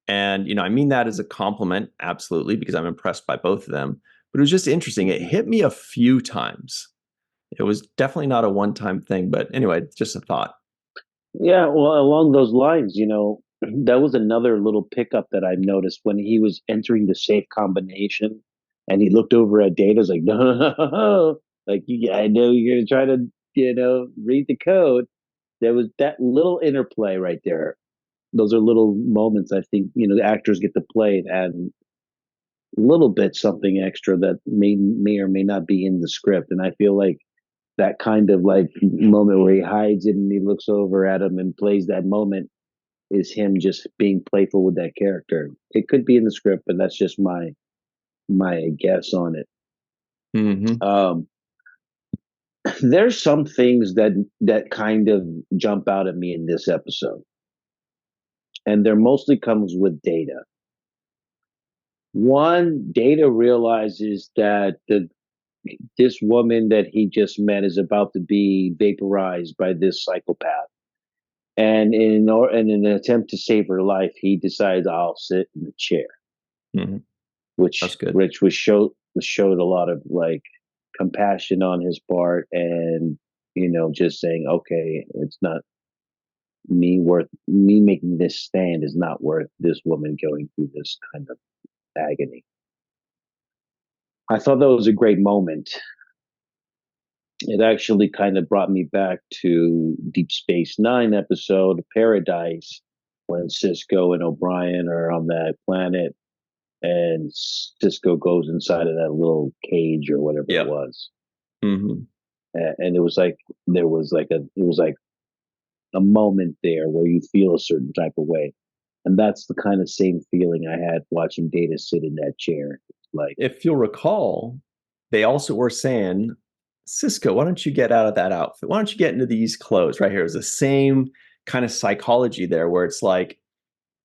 And, I mean that as a compliment, absolutely, because I'm impressed by both of them. But it was just interesting. It hit me a few times. It was definitely not a one-time thing. But anyway, just a thought. Yeah, well, along those lines, that was another little pickup that I noticed when he was entering the safe combination and he looked over at Data, like, no, like, I know you're going to try to, read the code. There was that little interplay right there. Those are little moments I think, the actors get to play and a little bit something extra that may or may not be in the script. And I feel like that kind of like moment where he hides it and he looks over at him and plays that moment is him just being playful with that character. It could be in the script, but that's just my guess on it. Mm-hmm. There's some things that kind of jump out at me in this episode, and they're mostly comes with Data. One, Data realizes that this woman that he just met is about to be vaporized by this psychopath, and in an attempt to save her life, he decides, I'll sit in the chair, Mm-hmm. That's which good. showed a lot of like compassion on his part, and just saying, okay, it's not me making this stand is not worth this woman going through this kind of agony. I thought that was a great moment. It actually kind of brought me back to Deep Space Nine episode Paradise, when Cisco and O'Brien are on that planet, and Cisco goes inside of that little cage or whatever it was. Mm-hmm. And it was like a moment there where you feel a certain type of way, and that's the kind of same feeling I had watching Data sit in that chair. Like, if you'll recall, they also were saying, Cisco, why don't you get out of that outfit? Why don't you get into these clothes right here? It was the same kind of psychology there, where it's like,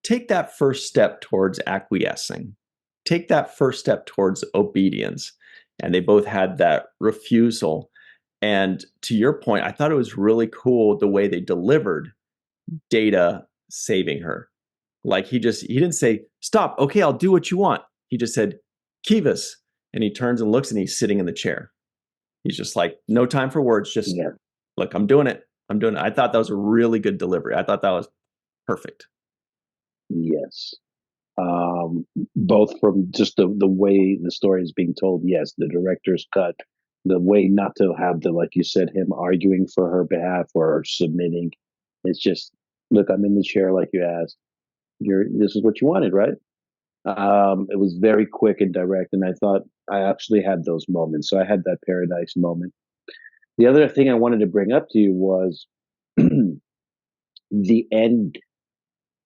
take that first step towards acquiescing, take that first step towards obedience. And they both had that refusal. And to your point, I thought it was really cool the way they delivered Data saving her. Like he didn't say, stop, okay, I'll do what you want. He just said, Kivas. And he turns and looks, and he's sitting in the chair. He's just like, no time for words, just look, I'm doing it. I'm doing it. I thought that was a really good delivery. I thought that was perfect. Yes. Both from just the way the story is being told. Yes, the director's cut, the way not to have like you said, him arguing for her behalf or submitting. It's just, look, I'm in the chair like you asked. This is what you wanted, right? It was very quick and direct, and I thought I actually had those moments. So I had that Paradise moment. The other thing I wanted to bring up to you was the end,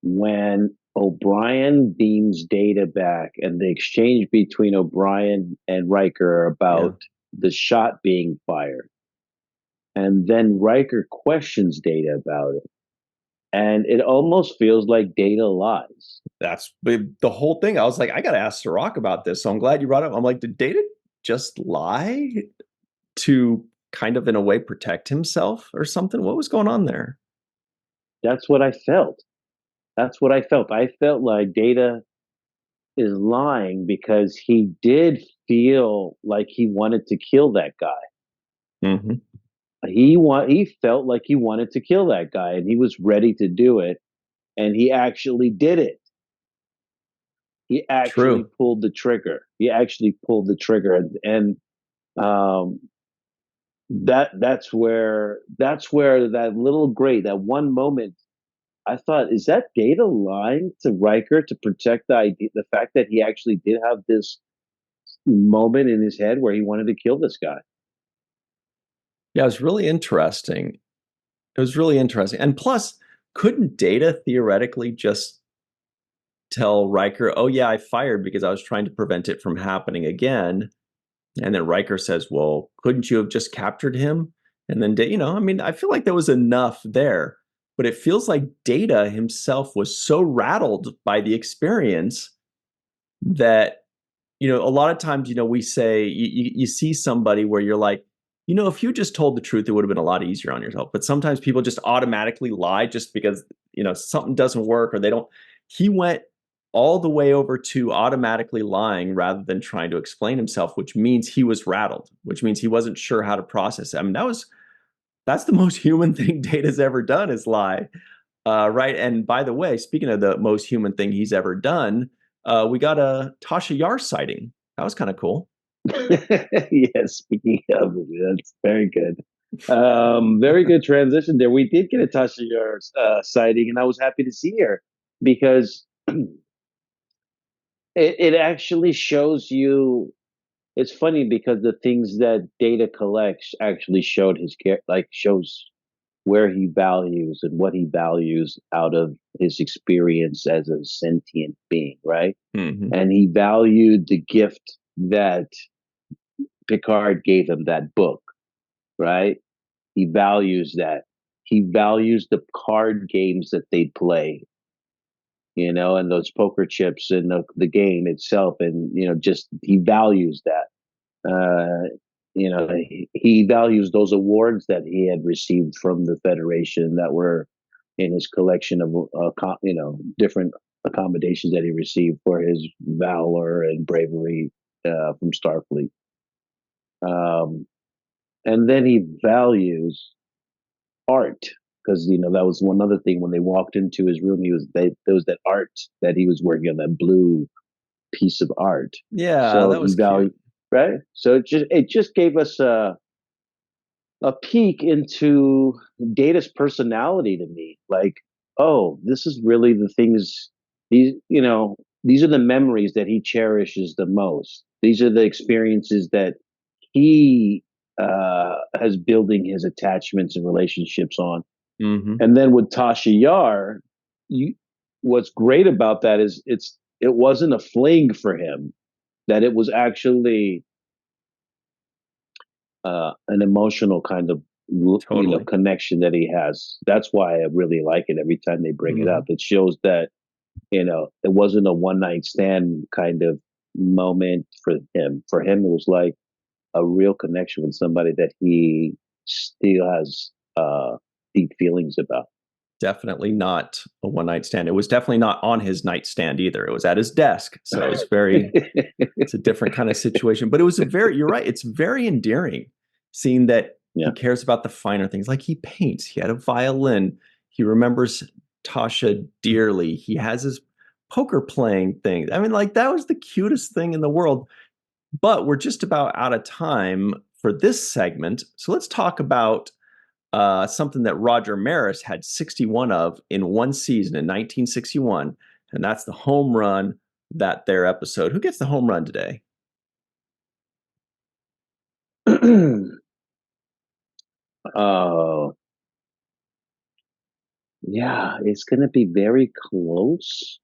when O'Brien beams Data back, and the exchange between O'Brien and Riker about the shot being fired. And then Riker questions Data about it. And it almost feels like Data lies. That's the whole thing. I was like, I got to ask Sirach about this. So I'm glad you brought it up. I'm like, did Data just lie to kind of, in a way, protect himself or something? What was going on there? That's what I felt. I felt like Data is lying because he did feel like he wanted to kill that guy. Mm-hmm. He felt like he wanted to kill that guy, and he was ready to do it, and he actually did it. He actually pulled the trigger. And that's where that little gray, that one moment, I thought, is that Data lying to Riker to protect the fact that he actually did have this moment in his head where he wanted to kill this guy? Yeah, it was really interesting. And plus, couldn't Data theoretically just tell Riker, oh yeah, I fired because I was trying to prevent it from happening again? And then Riker says, well, couldn't you have just captured him? And then, I mean, I feel like there was enough there, but it feels like Data himself was so rattled by the experience that, a lot of times, we say, you see somebody where you're like, if you just told the truth, it would have been a lot easier on yourself. But sometimes people just automatically lie just because, something doesn't work, or they don't. He went all the way over to automatically lying rather than trying to explain himself, which means he was rattled, which means he wasn't sure how to process it. I mean, that's the most human thing Data's ever done, is lie. Right. And by the way, speaking of the most human thing he's ever done, we got a Tasha Yar sighting. That was kind of cool. Yes, speaking of, that's very good. Very good transition there. We did get a Tasha Yar sighting, and I was happy to see her because it actually shows you. It's funny because the things that Data collects actually shows where he values and what he values out of his experience as a sentient being, right? Mm-hmm. And he valued the gift that Picard gave him, that book, right? He values that. He values the card games that they play, you know, and those poker chips and the game itself. And, you know, just he values that. You know, he values those awards that he had received from the Federation that were in his collection of, you know, different accommodations that he received for his valor and bravery from Starfleet. And then he values art because, you know, that was one other thing when they walked into his room. There was that art that he was working on, that blue piece of art. Yeah, So that he was valued, cute. right? So it just gave us a peek into Data's personality to me. Like, oh, this is really the things, these, you know, these are the memories that he cherishes the most. These are the experiences that he has building his attachments and relationships on. Mm-hmm. And then with Tasha Yar, what's great about that is it wasn't a fling for him, that it was actually an emotional kind of Totally. connection that he has. That's why I really like it every time they bring it up. It shows that, you know, it wasn't a one night stand kind of moment for him. For him, it was like a real connection with somebody that he still has deep feelings about. Definitely not a one night stand. It was definitely not on his nightstand either. It was at his desk. So it was it's a different kind of situation. But it was you're right. It's very endearing seeing that he cares about the finer things. Like he paints, he had a violin, he remembers Tasha dearly, he has his poker playing thing. I mean, like that was the cutest thing in the world. But we're just about out of time for this segment. So let's talk about something that Roger Maris had 61 of in one season in 1961, and that's the home run, that there episode. Who gets the home run today? Oh, yeah, it's going to be very close.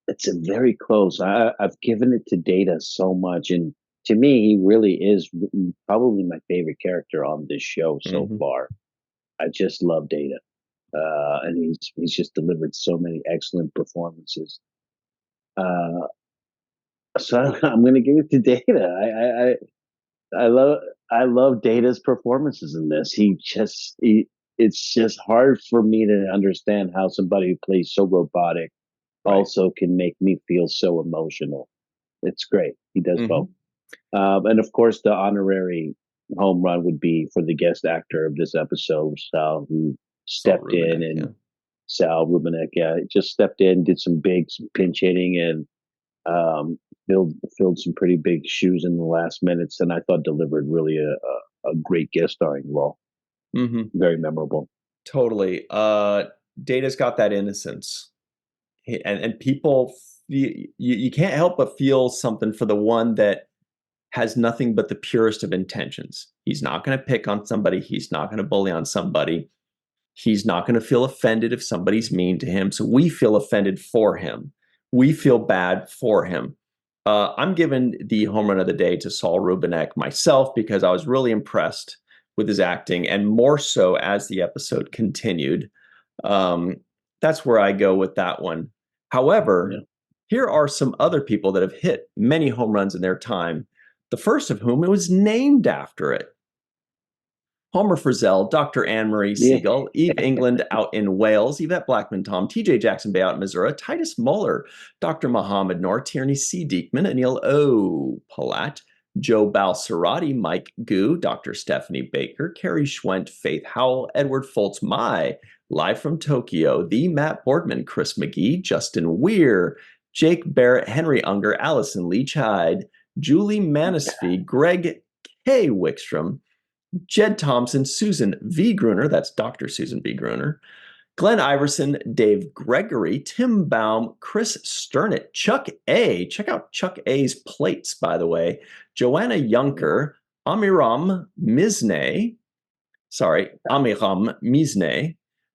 It's a very close. I've given it to Data so much, and to me, he really is probably my favorite character on this show so far. I just love Data, and he's just delivered so many excellent performances. So I'm going to give it to Data. I love Data's performances in this. It's just hard for me to understand how somebody who plays so robotic also can make me feel so emotional. It's great. He does both. And of course, the honorary home run would be for the guest actor of this episode, Sal, who stepped in, and Sal Rubinek, just stepped in, did some big pinch hitting, and filled some pretty big shoes in the last minutes, and I thought delivered really a great guest starring role. Very memorable. Totally. Data's got that innocence, and people, you can't help but feel something for the one that has nothing but the purest of intentions. He's not going to pick on somebody. He's not going to bully on somebody. He's not going to feel offended if somebody's mean to him. So we feel offended for him. We feel bad for him. I'm giving the home run of the day to Saul Rubinek myself because I was really impressed with his acting, and more so as the episode continued. That's where I go with that one. However, here are some other people that have hit many home runs in their time, the first of whom was named after it. Homer Frizzell, Dr. Anne-Marie Siegel, Eve England out in Wales, Yvette Blackman Tom, TJ Jackson Bay out in Missouri, Titus Muller, Dr. Mohammed Noor, Tierney C. Diekman, Anil O. Palat, Joe Balsarati, Mike Gu, Dr. Stephanie Baker, Carrie Schwent, Faith Howell, Edward Foltz, live from Tokyo, the Matt Boardman, Chris McGee, Justin Weir, Jake Barrett, Henry Unger, Allison Leach Hyde, Julie Manisfee, Greg K. Wickstrom, Jed Thompson, Susan V. Gruner, that's Dr. Susan V. Gruner, Glenn Iverson, Dave Gregory, Tim Baum, Chris Sternett, Chuck A. Check out Chuck A's plates, by the way. Joanna Yunker, Amiram Mizne,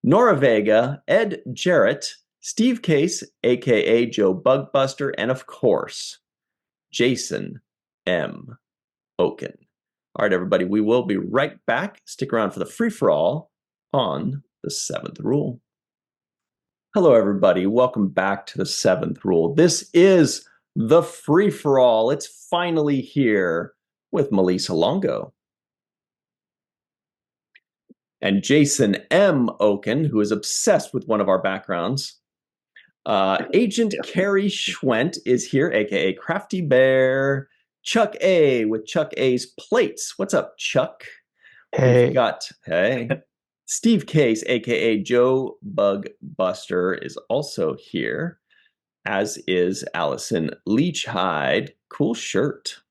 Nora Vega, Ed Jarrett, Steve Case, aka Joe Bugbuster, and of course, Jason M. Oken. All right, everybody, we will be right back. Stick around for the free-for-all on the 7th rule. Hello, everybody. Welcome back to the 7th rule. This is the free-for-all. It's finally here with Melissa Longo. And Jason M. Oken, who is obsessed with one of our backgrounds. Agent Carrie Schwent is here, aka Crafty Bear. Chuck A with Chuck A's plates. What's up, Chuck? Hey. We've got Steve Case, aka Joe Bugbuster, is also here, as is Allison Leachhide. Cool shirt.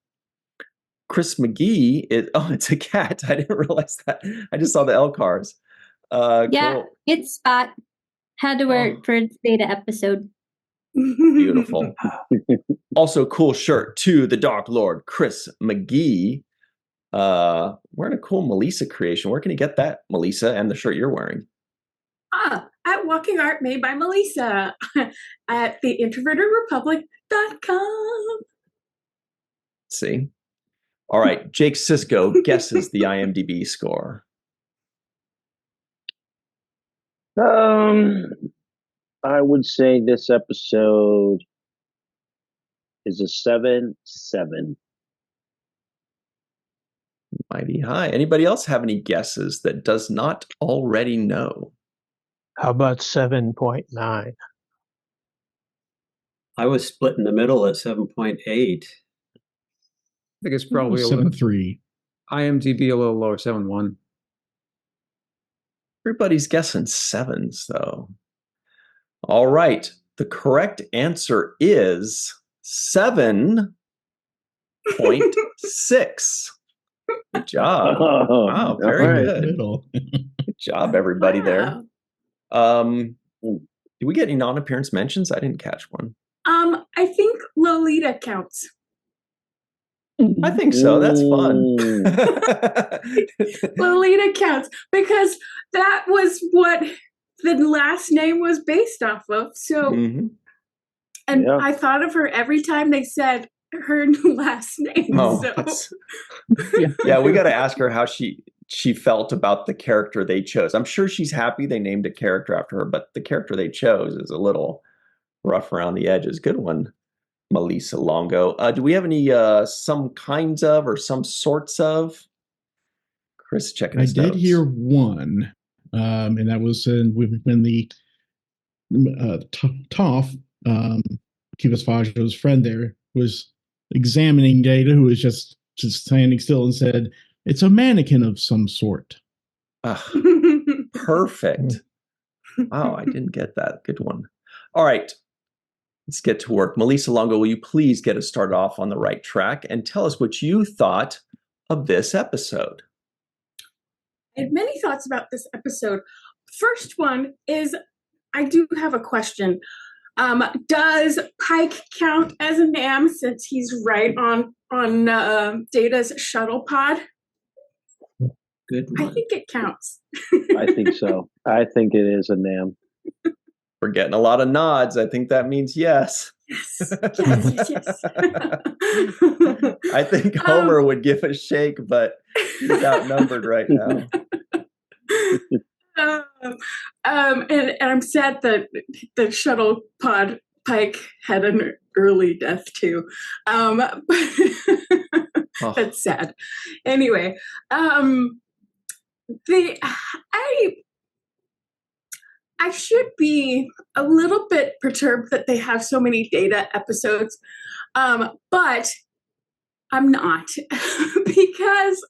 Chris McGee is, oh, it's a cat. I didn't realize that. I just saw the L cars. Yeah, cool. it's Spot. Had to wear it for the beta episode. Beautiful. Also, cool shirt to the Dark Lord, Chris McGee. Wearing a cool Melissa creation. Where can you get that, Melissa, and the shirt you're wearing? At Walking Art Made by Melissa at theintrovertedrepublic.com. See? All right, Jake Sisko guesses the IMDb score. I would say this episode is a 7-7. Mighty high. Anybody else have any guesses that does not already know? How about 7.9? I was split in the middle at 7.8. I think it's probably 7.3. IMDb a little lower, 7.1. Everybody's guessing 7s, though. All right. The correct answer is 7.6. Good job. Wow, very good. Good job, everybody there. Did we get any non-appearance mentions? I didn't catch one. I think Lolita counts. I think so. That's fun. Lolita counts because that was what the last name was based off of. So, and yeah. I thought of her every time they said her last name. Oh, so. Yeah, we got to ask her how she felt about the character they chose. I'm sure she's happy they named a character after her, but the character they chose is a little rough around the edges. Good one, Melissa Longo. Do we have any some kinds of or some sorts of? Chris, checking his notes. I did hear one, and that was when the Toph, Kivas Fajo's friend there, was examining data, who was just standing still and said, "It's a mannequin of some sort." Perfect. Wow, I didn't get that. Good one. All right. Let's get to work. Melissa Longo, will you please get us started off on the right track and tell us what you thought of this episode? I had many thoughts about this episode. First one is, I do have a question. Does Pike count as a NAM since he's right on Data's shuttle pod? Good one. I think it counts. I think so. I think it is a NAM. We're getting a lot of nods. I think that means yes. Yes. I think Homer would give a shake, but he's outnumbered right now. And I'm sad that the shuttle pod Pike had an early death too. That's sad. Anyway, I should be a little bit perturbed that they have so many Data episodes, but I'm not because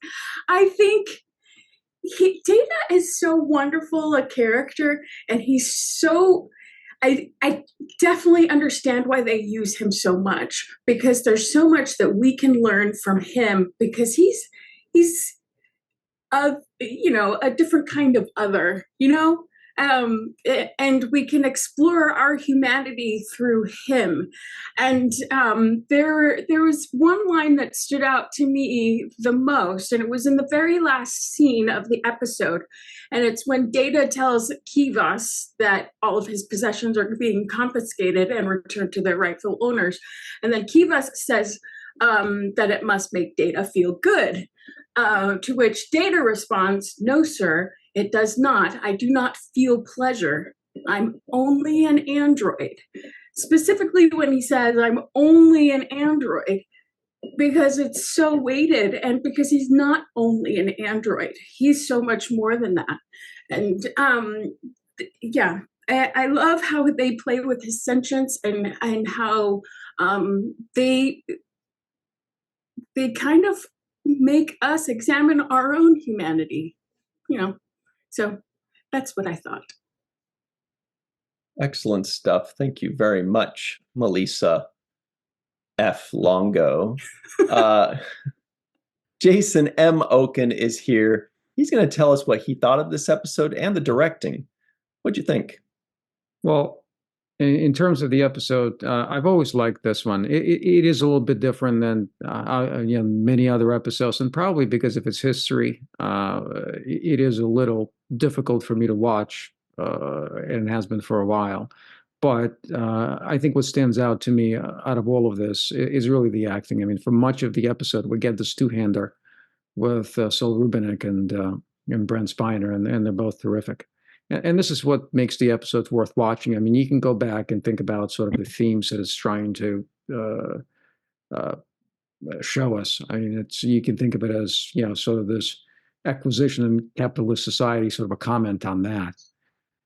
I think Data is so wonderful a character, and he's so. I definitely understand why they use him so much, because there's so much that we can learn from him, because he's a different kind of other, and we can explore our humanity through him. And there was one line that stood out to me the most, and it was in the very last scene of the episode. And it's when Data tells Kivas that all of his possessions are being confiscated and returned to their rightful owners. And then Kivas says that it must make Data feel good. To which Data responds, "No, sir, it does not. I do not feel pleasure. I'm only an android." Specifically when he says, "I'm only an android," because it's so weighted, and because he's not only an android. He's so much more than that. And yeah, I love how they play with his sentience, and how they kind of make us examine our own humanity, so that's what I thought. Excellent stuff. Thank you very much, Melissa F. Longo. Jason M. Oken is here. He's going to tell us what he thought of this episode and the directing. What'd you think? Well, in terms of the episode, I've always liked this one. It is a little bit different than many other episodes, and probably because of its history, it is a little difficult for me to watch, and has been for a while. But I think what stands out to me out of all of this is really the acting. I mean, for much of the episode, we get this two-hander with Saul Rubinek and Brent Spiner, and they're both terrific. And this is what makes the episodes worth watching. I mean, you can go back and think about sort of the themes that it's trying to show us. I mean, you can think of it as, sort of this acquisition in capitalist society, sort of a comment on that,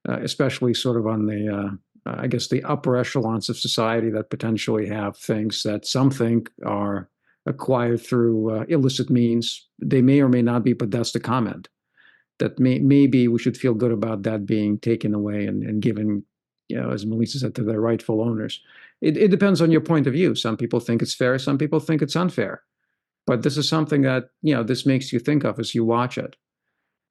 especially sort of on the, I guess, the upper echelons of society that potentially have things that some think are acquired through illicit means. They may or may not be, but that's the comment. That maybe we should feel good about that being taken away and given, as Melissa said, to their rightful owners. It depends on your point of view. Some people think it's fair. Some people think it's unfair. But this is something that, this makes you think of as you watch it.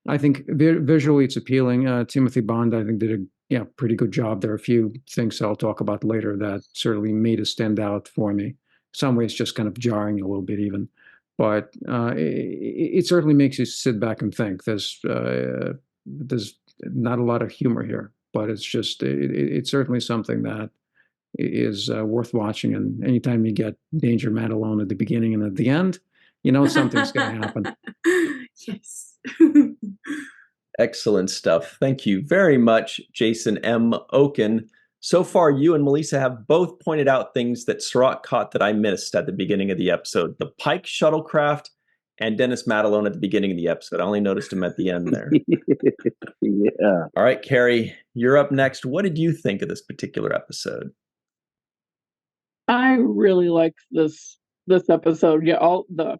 I think visually it's appealing. Timothy Bond, I think, did a pretty good job. There are a few things I'll talk about later that certainly made it stand out for me. Some ways just kind of jarring a little bit even. But it certainly makes you sit back and think. There's not a lot of humor here, but it's just it's certainly something that is worth watching. And anytime you get Danger Matt alone at the beginning and at the end, something's going to happen. Yes. Excellent stuff. Thank you very much, Jason M. Oken. So far, you and Melissa have both pointed out things that Sirach caught that I missed at the beginning of the episode. The Pike shuttlecraft and Dennis Matalone at the beginning of the episode. I only noticed him at the end there. Yeah. All right, Carrie, you're up next. What did you think of this particular episode? I really liked this episode. Yeah, all the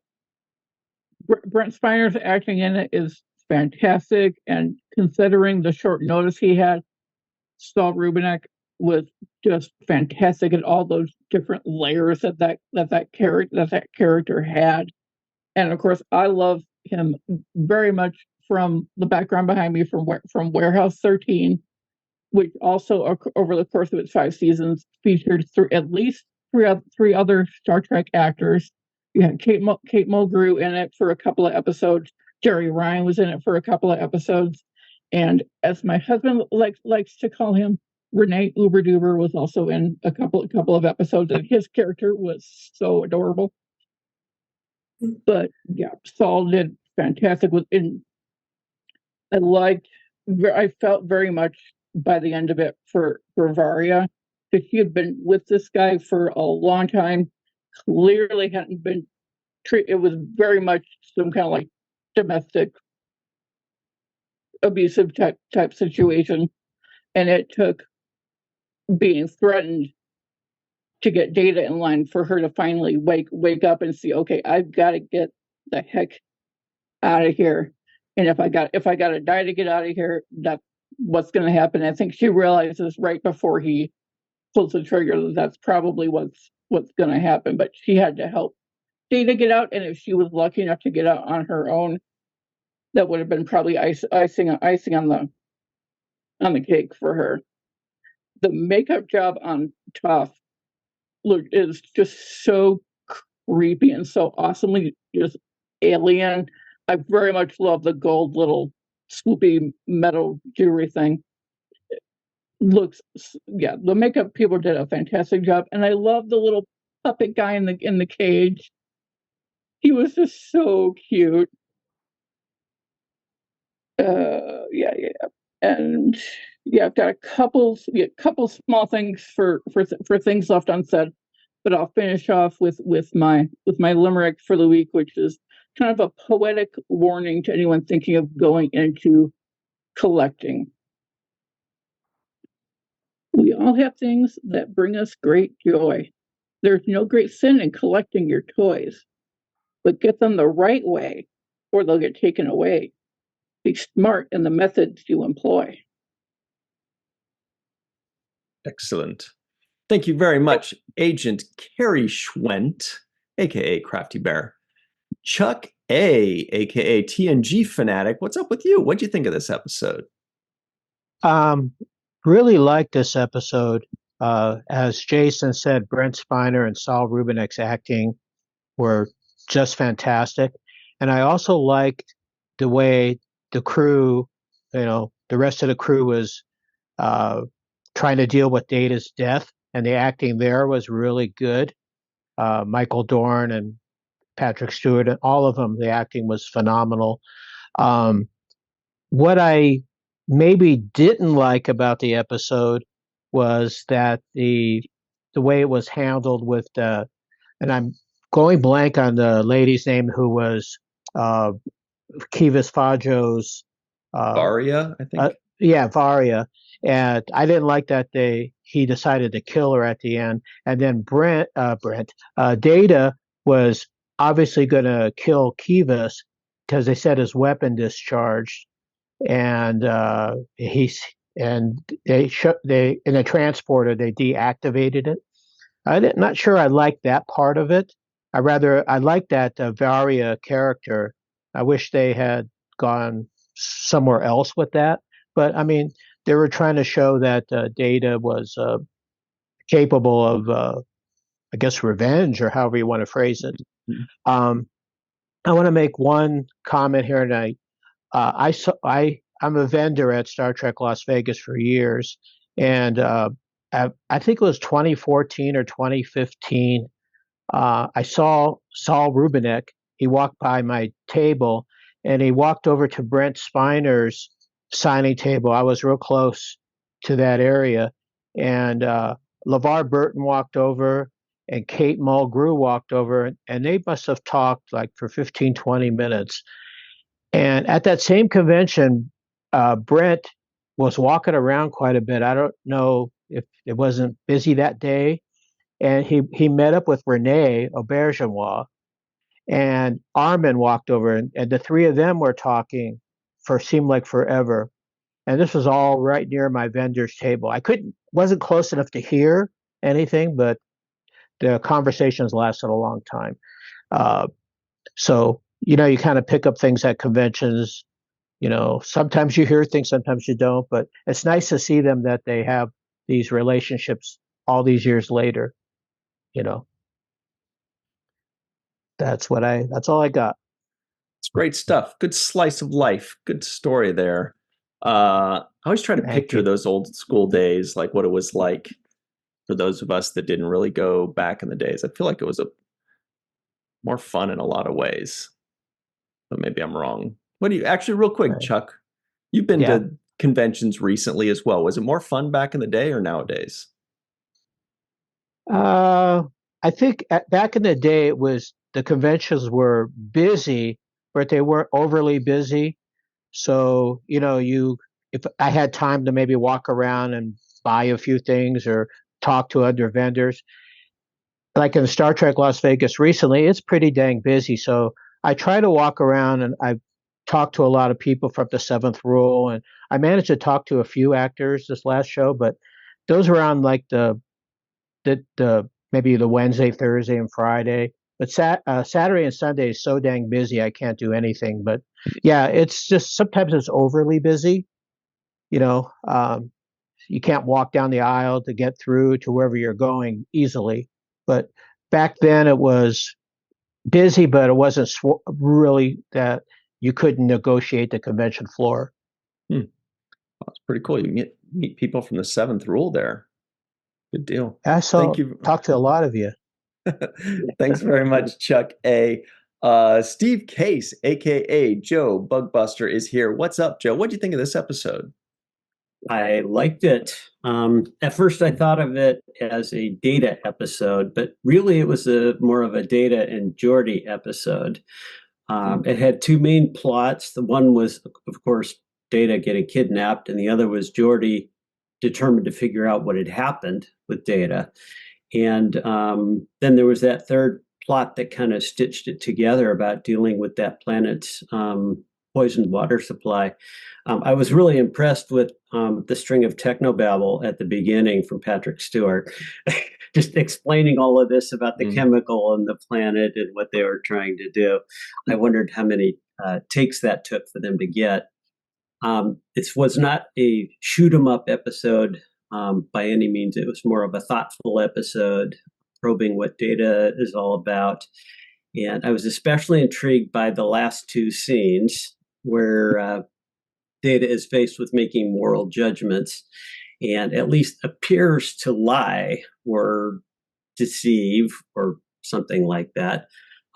Brent Spiner's acting in it is fantastic, and considering the short notice he had, Saul Rubinek was just fantastic at all those different layers that character had. And of course, I love him very much from the background behind me from Warehouse 13, which also over the course of its 5 seasons featured at least three other Star Trek actors. You had Kate Mulgrew in it for a couple of episodes. Jerry Ryan was in it for a couple of episodes. And as my husband likes to call him, Renee Uberduber was also in a couple of episodes, and his character was so adorable. But yeah, Saul did fantastic. I felt very much by the end of it for Varia, because she had been with this guy for a long time. Clearly hadn't been treated. It was very much some kind of like domestic abusive type situation, and it took being threatened to get Data in line for her to finally wake up and see, okay, I've got to get the heck out of here, and if I got to die to get out of here, that's what's going to happen. I think she realizes right before he pulls the trigger that that's probably what's going to happen, but she had to help Data get out, and if she was lucky enough to get out on her own, that would have been probably icing on on the cake for her. The makeup job on Toph is just so creepy and so awesomely just alien. I very much love the gold little swoopy metal jewelry thing. The makeup people did a fantastic job, and I love the little puppet guy in the cage. He was just so cute. And I've got a couple small things for things left unsaid, but I'll finish off with my limerick for the week, which is kind of a poetic warning to anyone thinking of going into collecting. We all have things that bring us great joy. There's no great sin in collecting your toys, but get them the right way, or they'll get taken away. Be smart in the methods you employ. Excellent. Thank you very much, Agent Carrie Schwent, aka Crafty Bear. Chuck A, aka TNG Fanatic, what's up with you? What'd you think of this episode? Really liked this episode. As Jason said, Brent Spiner and Saul Rubinek's acting were just fantastic. And I also liked the way the crew, the rest of the crew was trying to deal with Data's death, and the acting there was really good. Michael Dorn and Patrick Stewart and all of them, the acting was phenomenal. What I maybe didn't like about the episode was that the way it was handled with and I'm going blank on the lady's name who was Kivas Fajo's Varia, I think. Varia. And I didn't like that he decided to kill her at the end. And then Data was obviously going to kill Kivas because they said his weapon discharged, and they in a transporter they deactivated it. I'm not sure I liked that part of it. I like that Varia character. I wish they had gone somewhere else with that. But I mean, they were trying to show that Data was capable of, I guess, revenge, or however you want to phrase it. I want to make one comment here tonight. I'm a vendor at Star Trek Las Vegas for years, and I think it was 2014 or 2015. I saw Saul Rubinek. He walked by my table, and he walked over to Brent Spiner's signing table. I was real close to that area, and LeVar Burton walked over, and Kate Mulgrew walked over, and they must have talked like for 15, 20 minutes. And at that same convention, Brent was walking around quite a bit. I don't know if it wasn't busy that day. And he met up with Renee Aubergenois, and Armin walked over, and the three of them were talking seemed like forever. And this was all right near my vendor's table. I wasn't close enough to hear anything, but the conversations lasted a long time. So, you kind of pick up things at conventions. Sometimes you hear things, sometimes you don't, but it's nice to see them that they have these relationships all these years later. That's all I got. It's great stuff. Good slice of life. Good story there. I always try to picture those old school days, like what it was like for those of us that didn't really go back in the days. I feel like it was more fun in a lot of ways, but maybe I'm wrong. Actually, real quick, Chuck, you've been to conventions recently as well. Was it more fun back in the day or nowadays? I think back in the day, the conventions were busy, but they weren't overly busy. So, if I had time to maybe walk around and buy a few things or talk to other vendors, like in Star Trek Las Vegas recently, it's pretty dang busy. So I try to walk around, and I've talked to a lot of people from the Seventh Rule, and I managed to talk to a few actors this last show, but those were on like the maybe the Wednesday, Thursday, and Friday. But Saturday and Sunday is so dang busy, I can't do anything. But yeah, it's just sometimes it's overly busy. you can't walk down the aisle to get through to wherever you're going easily. But back then it was busy, but it wasn't really that you couldn't negotiate the convention floor. That's pretty cool. You meet people from the Seventh Rule there. Good deal. Thank you. Talk to a lot of you. Thanks very much, Chuck A. Steve Case, aka Joe Bugbuster, is here. What's up, Joe? What do you think of this episode? I liked it. At first, I thought of it as a Data episode, but really it was more of a Data and Geordi episode. It had two main plots. The one was, of course, Data getting kidnapped, and the other was Geordi determined to figure out what had happened with Data. And then there was that third plot that kind of stitched it together about dealing with that planet's poisoned water supply. I was really impressed with the string of technobabble at the beginning from Patrick Stewart, just explaining all of this about the chemical and the planet and what they were trying to do. I wondered how many takes that took for them to get. It was not a shoot 'em up episode by any means. It was more of a thoughtful episode, probing what Data is all about. And I was especially intrigued by the last two scenes where Data is faced with making moral judgments and at least appears to lie or deceive or something like that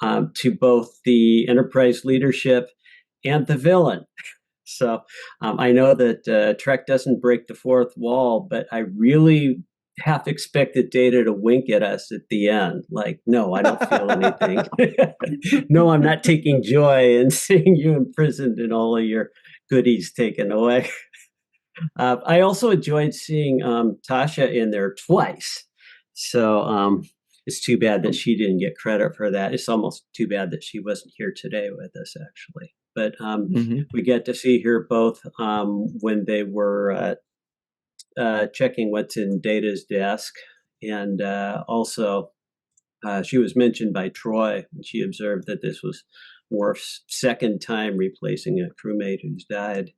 to both the Enterprise leadership and the villain. So I know that Trek doesn't break the fourth wall, but I really half expected Data to wink at us at the end. Like, no, I don't feel anything. No, I'm not taking joy in seeing you imprisoned and all of your goodies taken away. I also enjoyed seeing Tasha in there twice. So it's too bad that she didn't get credit for that. It's almost too bad that she wasn't here today with us, actually. But we get to see her both when they were checking what's in Data's desk. And also, she was mentioned by Troy, and she observed that this was Worf's second time replacing a crewmate who's died.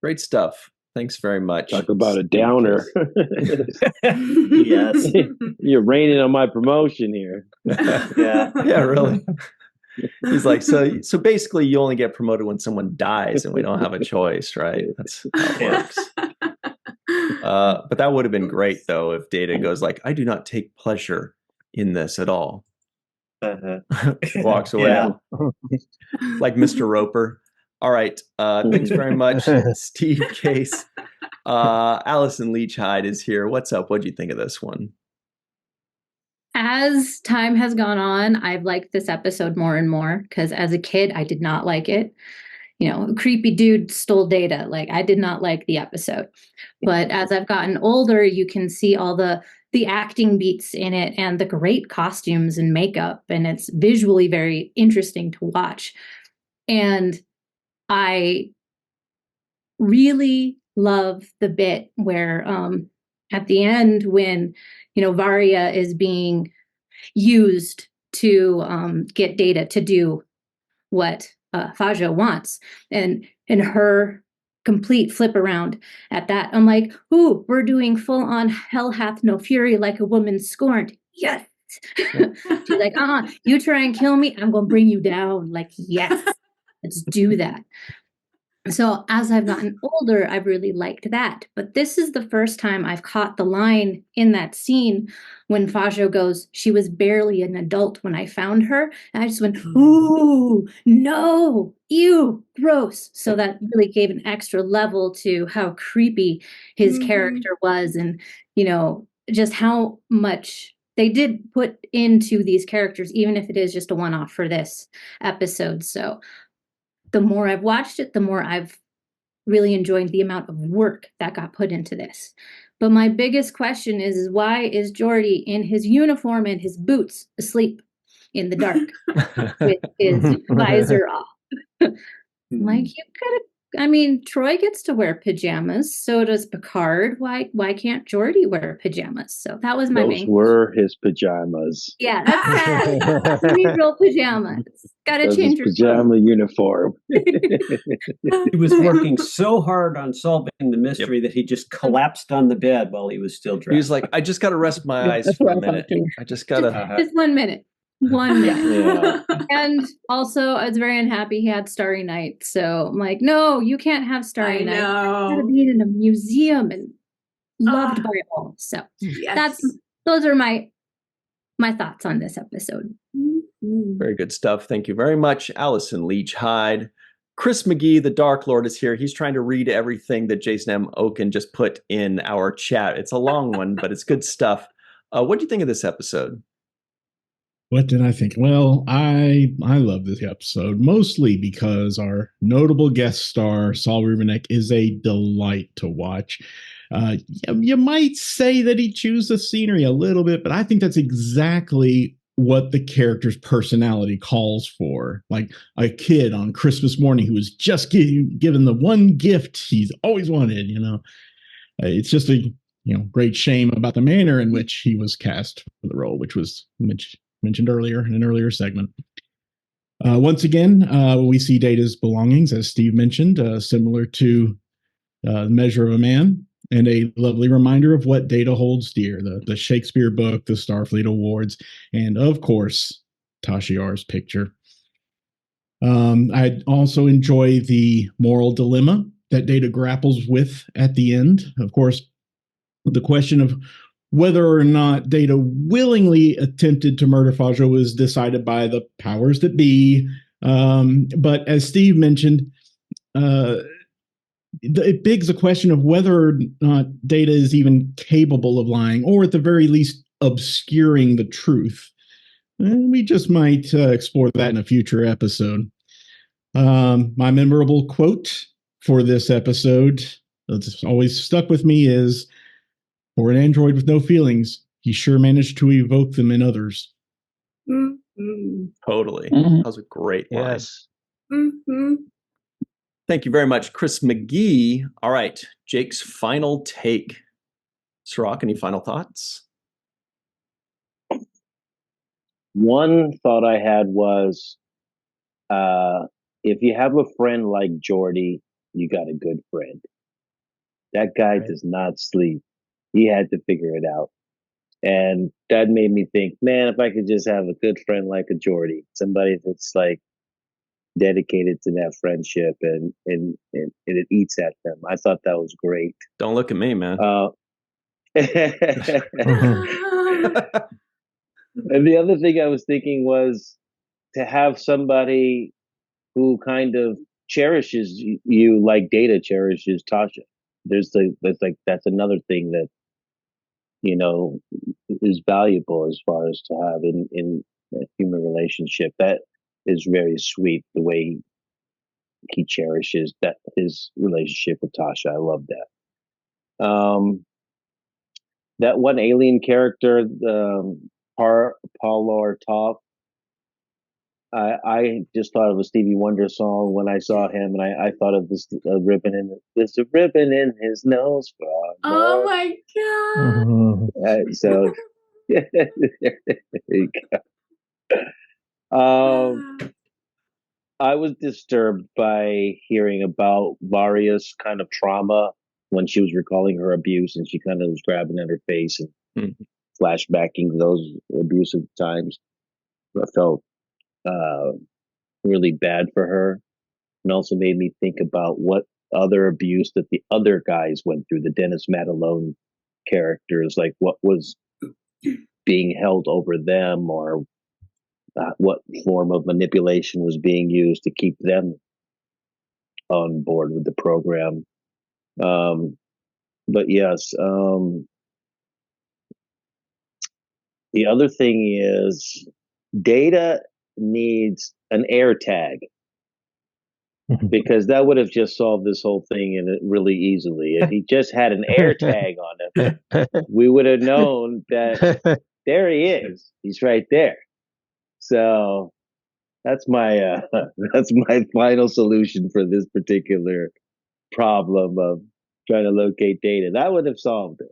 Great stuff. Thanks very much. Talk about a downer. Yes. You're raining on my promotion here. Yeah, really. He's like, so basically you only get promoted when someone dies and we don't have a choice, right? That's how it works. But that would have been great though if Data goes like, I do not take pleasure in this at all. Walks away. Yeah. Like Mr. Roper. All right. Thanks very much, Steve Case. Allison Leachhide is here. What's up? What'd you think of this one? As time has gone on, I've liked this episode more and more because as a kid, I did not like it. A creepy dude stole Data. Like, I did not like the episode. But as I've gotten older, you can see all the acting beats in it and the great costumes and makeup. And it's visually very interesting to watch. And I really love the bit where at the end when, Varia is being used to get Data to do what Fajo wants. And her complete flip around at that. I'm like, ooh, we're doing full on hell hath no fury like a woman scorned. Yes. She's like, you try and kill me, I'm going to bring you down. Like, yes, let's do that. So as I've gotten older, I've really liked that. But this is the first time I've caught the line in that scene when Fajo goes, she was barely an adult when I found her. And I just went, ooh, no, ew, gross. So that really gave an extra level to how creepy his character was and, just how much they did put into these characters, even if it is just a one-off for this episode. So the more I've watched it, the more I've really enjoyed the amount of work that got put into this. But my biggest question is why is Geordi in his uniform and his boots asleep in the dark with his visor off? Like, you could I mean, Troy gets to wear pajamas. So does Picard. Why can't Geordi wear pajamas? So that was my Those main. were his pajamas. Yeah, that's sad. You need real pajamas. Got to That's change his your pajama uniform. He was working so hard on solving the mystery that he just collapsed on the bed while he was still dressed. He was like, I just got to rest my eyes That's for what a I thought minute. too. I just got to. Just 1 minute. 1 minute. Yeah. And also, I was very unhappy he had Starry Night. So I'm like, no, you can't have Starry Night. Got to be in a museum and loved by all. So those are my thoughts on this episode. Very good stuff. Thank you very much, Allison Leach Hyde. Chris McGee, the Dark Lord, is here. He's trying to read everything that Jason M. Oken just put in our chat. It's a long one, but it's good stuff. What do you think of this episode? What did I think? Well, I love this episode, mostly because our notable guest star, Saul Rubinek, is a delight to watch. You might say that he chews the scenery a little bit, but I think that's exactly what the character's personality calls for. Like a kid on Christmas morning who was just given the one gift he's always wanted, It's just a great shame about the manner in which he was cast for the role, which was mentioned earlier in an earlier segment. Once again, we see Data's belongings, as Steve mentioned, similar to The Measure of a Man, and a lovely reminder of what Data holds dear, the Shakespeare book, the Starfleet Awards, and of course, Tasha Yar's picture. I also enjoy the moral dilemma that Data grapples with at the end. Of course, the question of whether or not Data willingly attempted to murder Fajo was decided by the powers that be. But as Steve mentioned, it begs the question of whether or not Data is even capable of lying, or at the very least, obscuring the truth. And we just might explore that in a future episode. My memorable quote for this episode that's always stuck with me is, "For an android with no feelings, he sure managed to evoke them in others." Totally. That was a great line. Yes. Thank you very much, Chris McGee. All right, Jake's final take. Sirach, any final thoughts? One thought I had was, if you have a friend like Geordi, you got a good friend. That guy does not sleep. He had to figure it out. And that made me think, man, if I could just have a good friend like a Geordi, somebody that's like dedicated to that friendship and it eats at them. I thought that was great. Don't look at me, man. And the other thing I was thinking was to have somebody who kind of cherishes you like Data cherishes Tasha. That's another thing that, is valuable as far as to have in a human relationship. That is very sweet, the way he cherishes his relationship with Tasha. I love that. That one alien character, Paul Top, I just thought of a Stevie Wonder song when I saw him, and I thought of this ribbon there's a ribbon in his nose. Oh my god! So there you go. I was disturbed by hearing about Varia's kind of trauma when she was recalling her abuse, and she kind of was grabbing at her face and flashbacking those abusive times. I felt really bad for her, and also made me think about what other abuse that the other guys went through, the Dennis Matalone characters, like what was being held over them, or what form of manipulation was being used to keep them on board with the program. But yes, the other thing is Data needs an air tag, because that would have just solved this whole thing in it really easily. If he just had an air tag on him, we would have known that there he is. He's right there. So that's my final solution for this particular problem of trying to locate data. That would have solved it.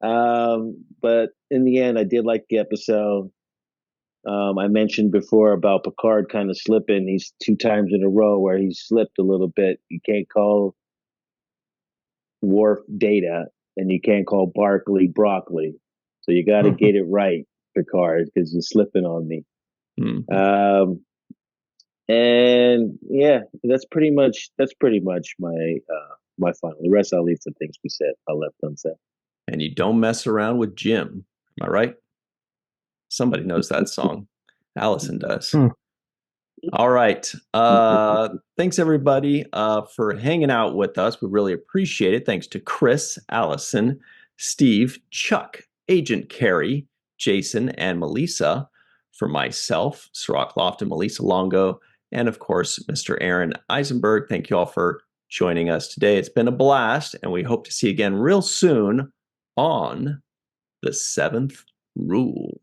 But in the end, I did like the episode. I mentioned before about Picard kind of slipping. He's 2 times in a row where he slipped a little bit. You can't call Worf Data, and you can't call Barclay broccoli. So you got to get it right, Picard, because you're slipping on me. Mhm. And yeah, that's pretty much my my final. The rest I'll leave to things we said. I left unsaid. And you don't mess around with Jim. Am I right? Somebody knows that song. Allison does. All right. Thanks everybody for hanging out with us. We really appreciate it. Thanks to Chris, Allison, Steve, Chuck, Agent Carrie, Jason, and Melissa. For myself, Sirach Lofton, Melissa Longo, and of course, Mr. Aaron Eisenberg. Thank you all for joining us today. It's been a blast, and we hope to see you again real soon on The Seventh Rule.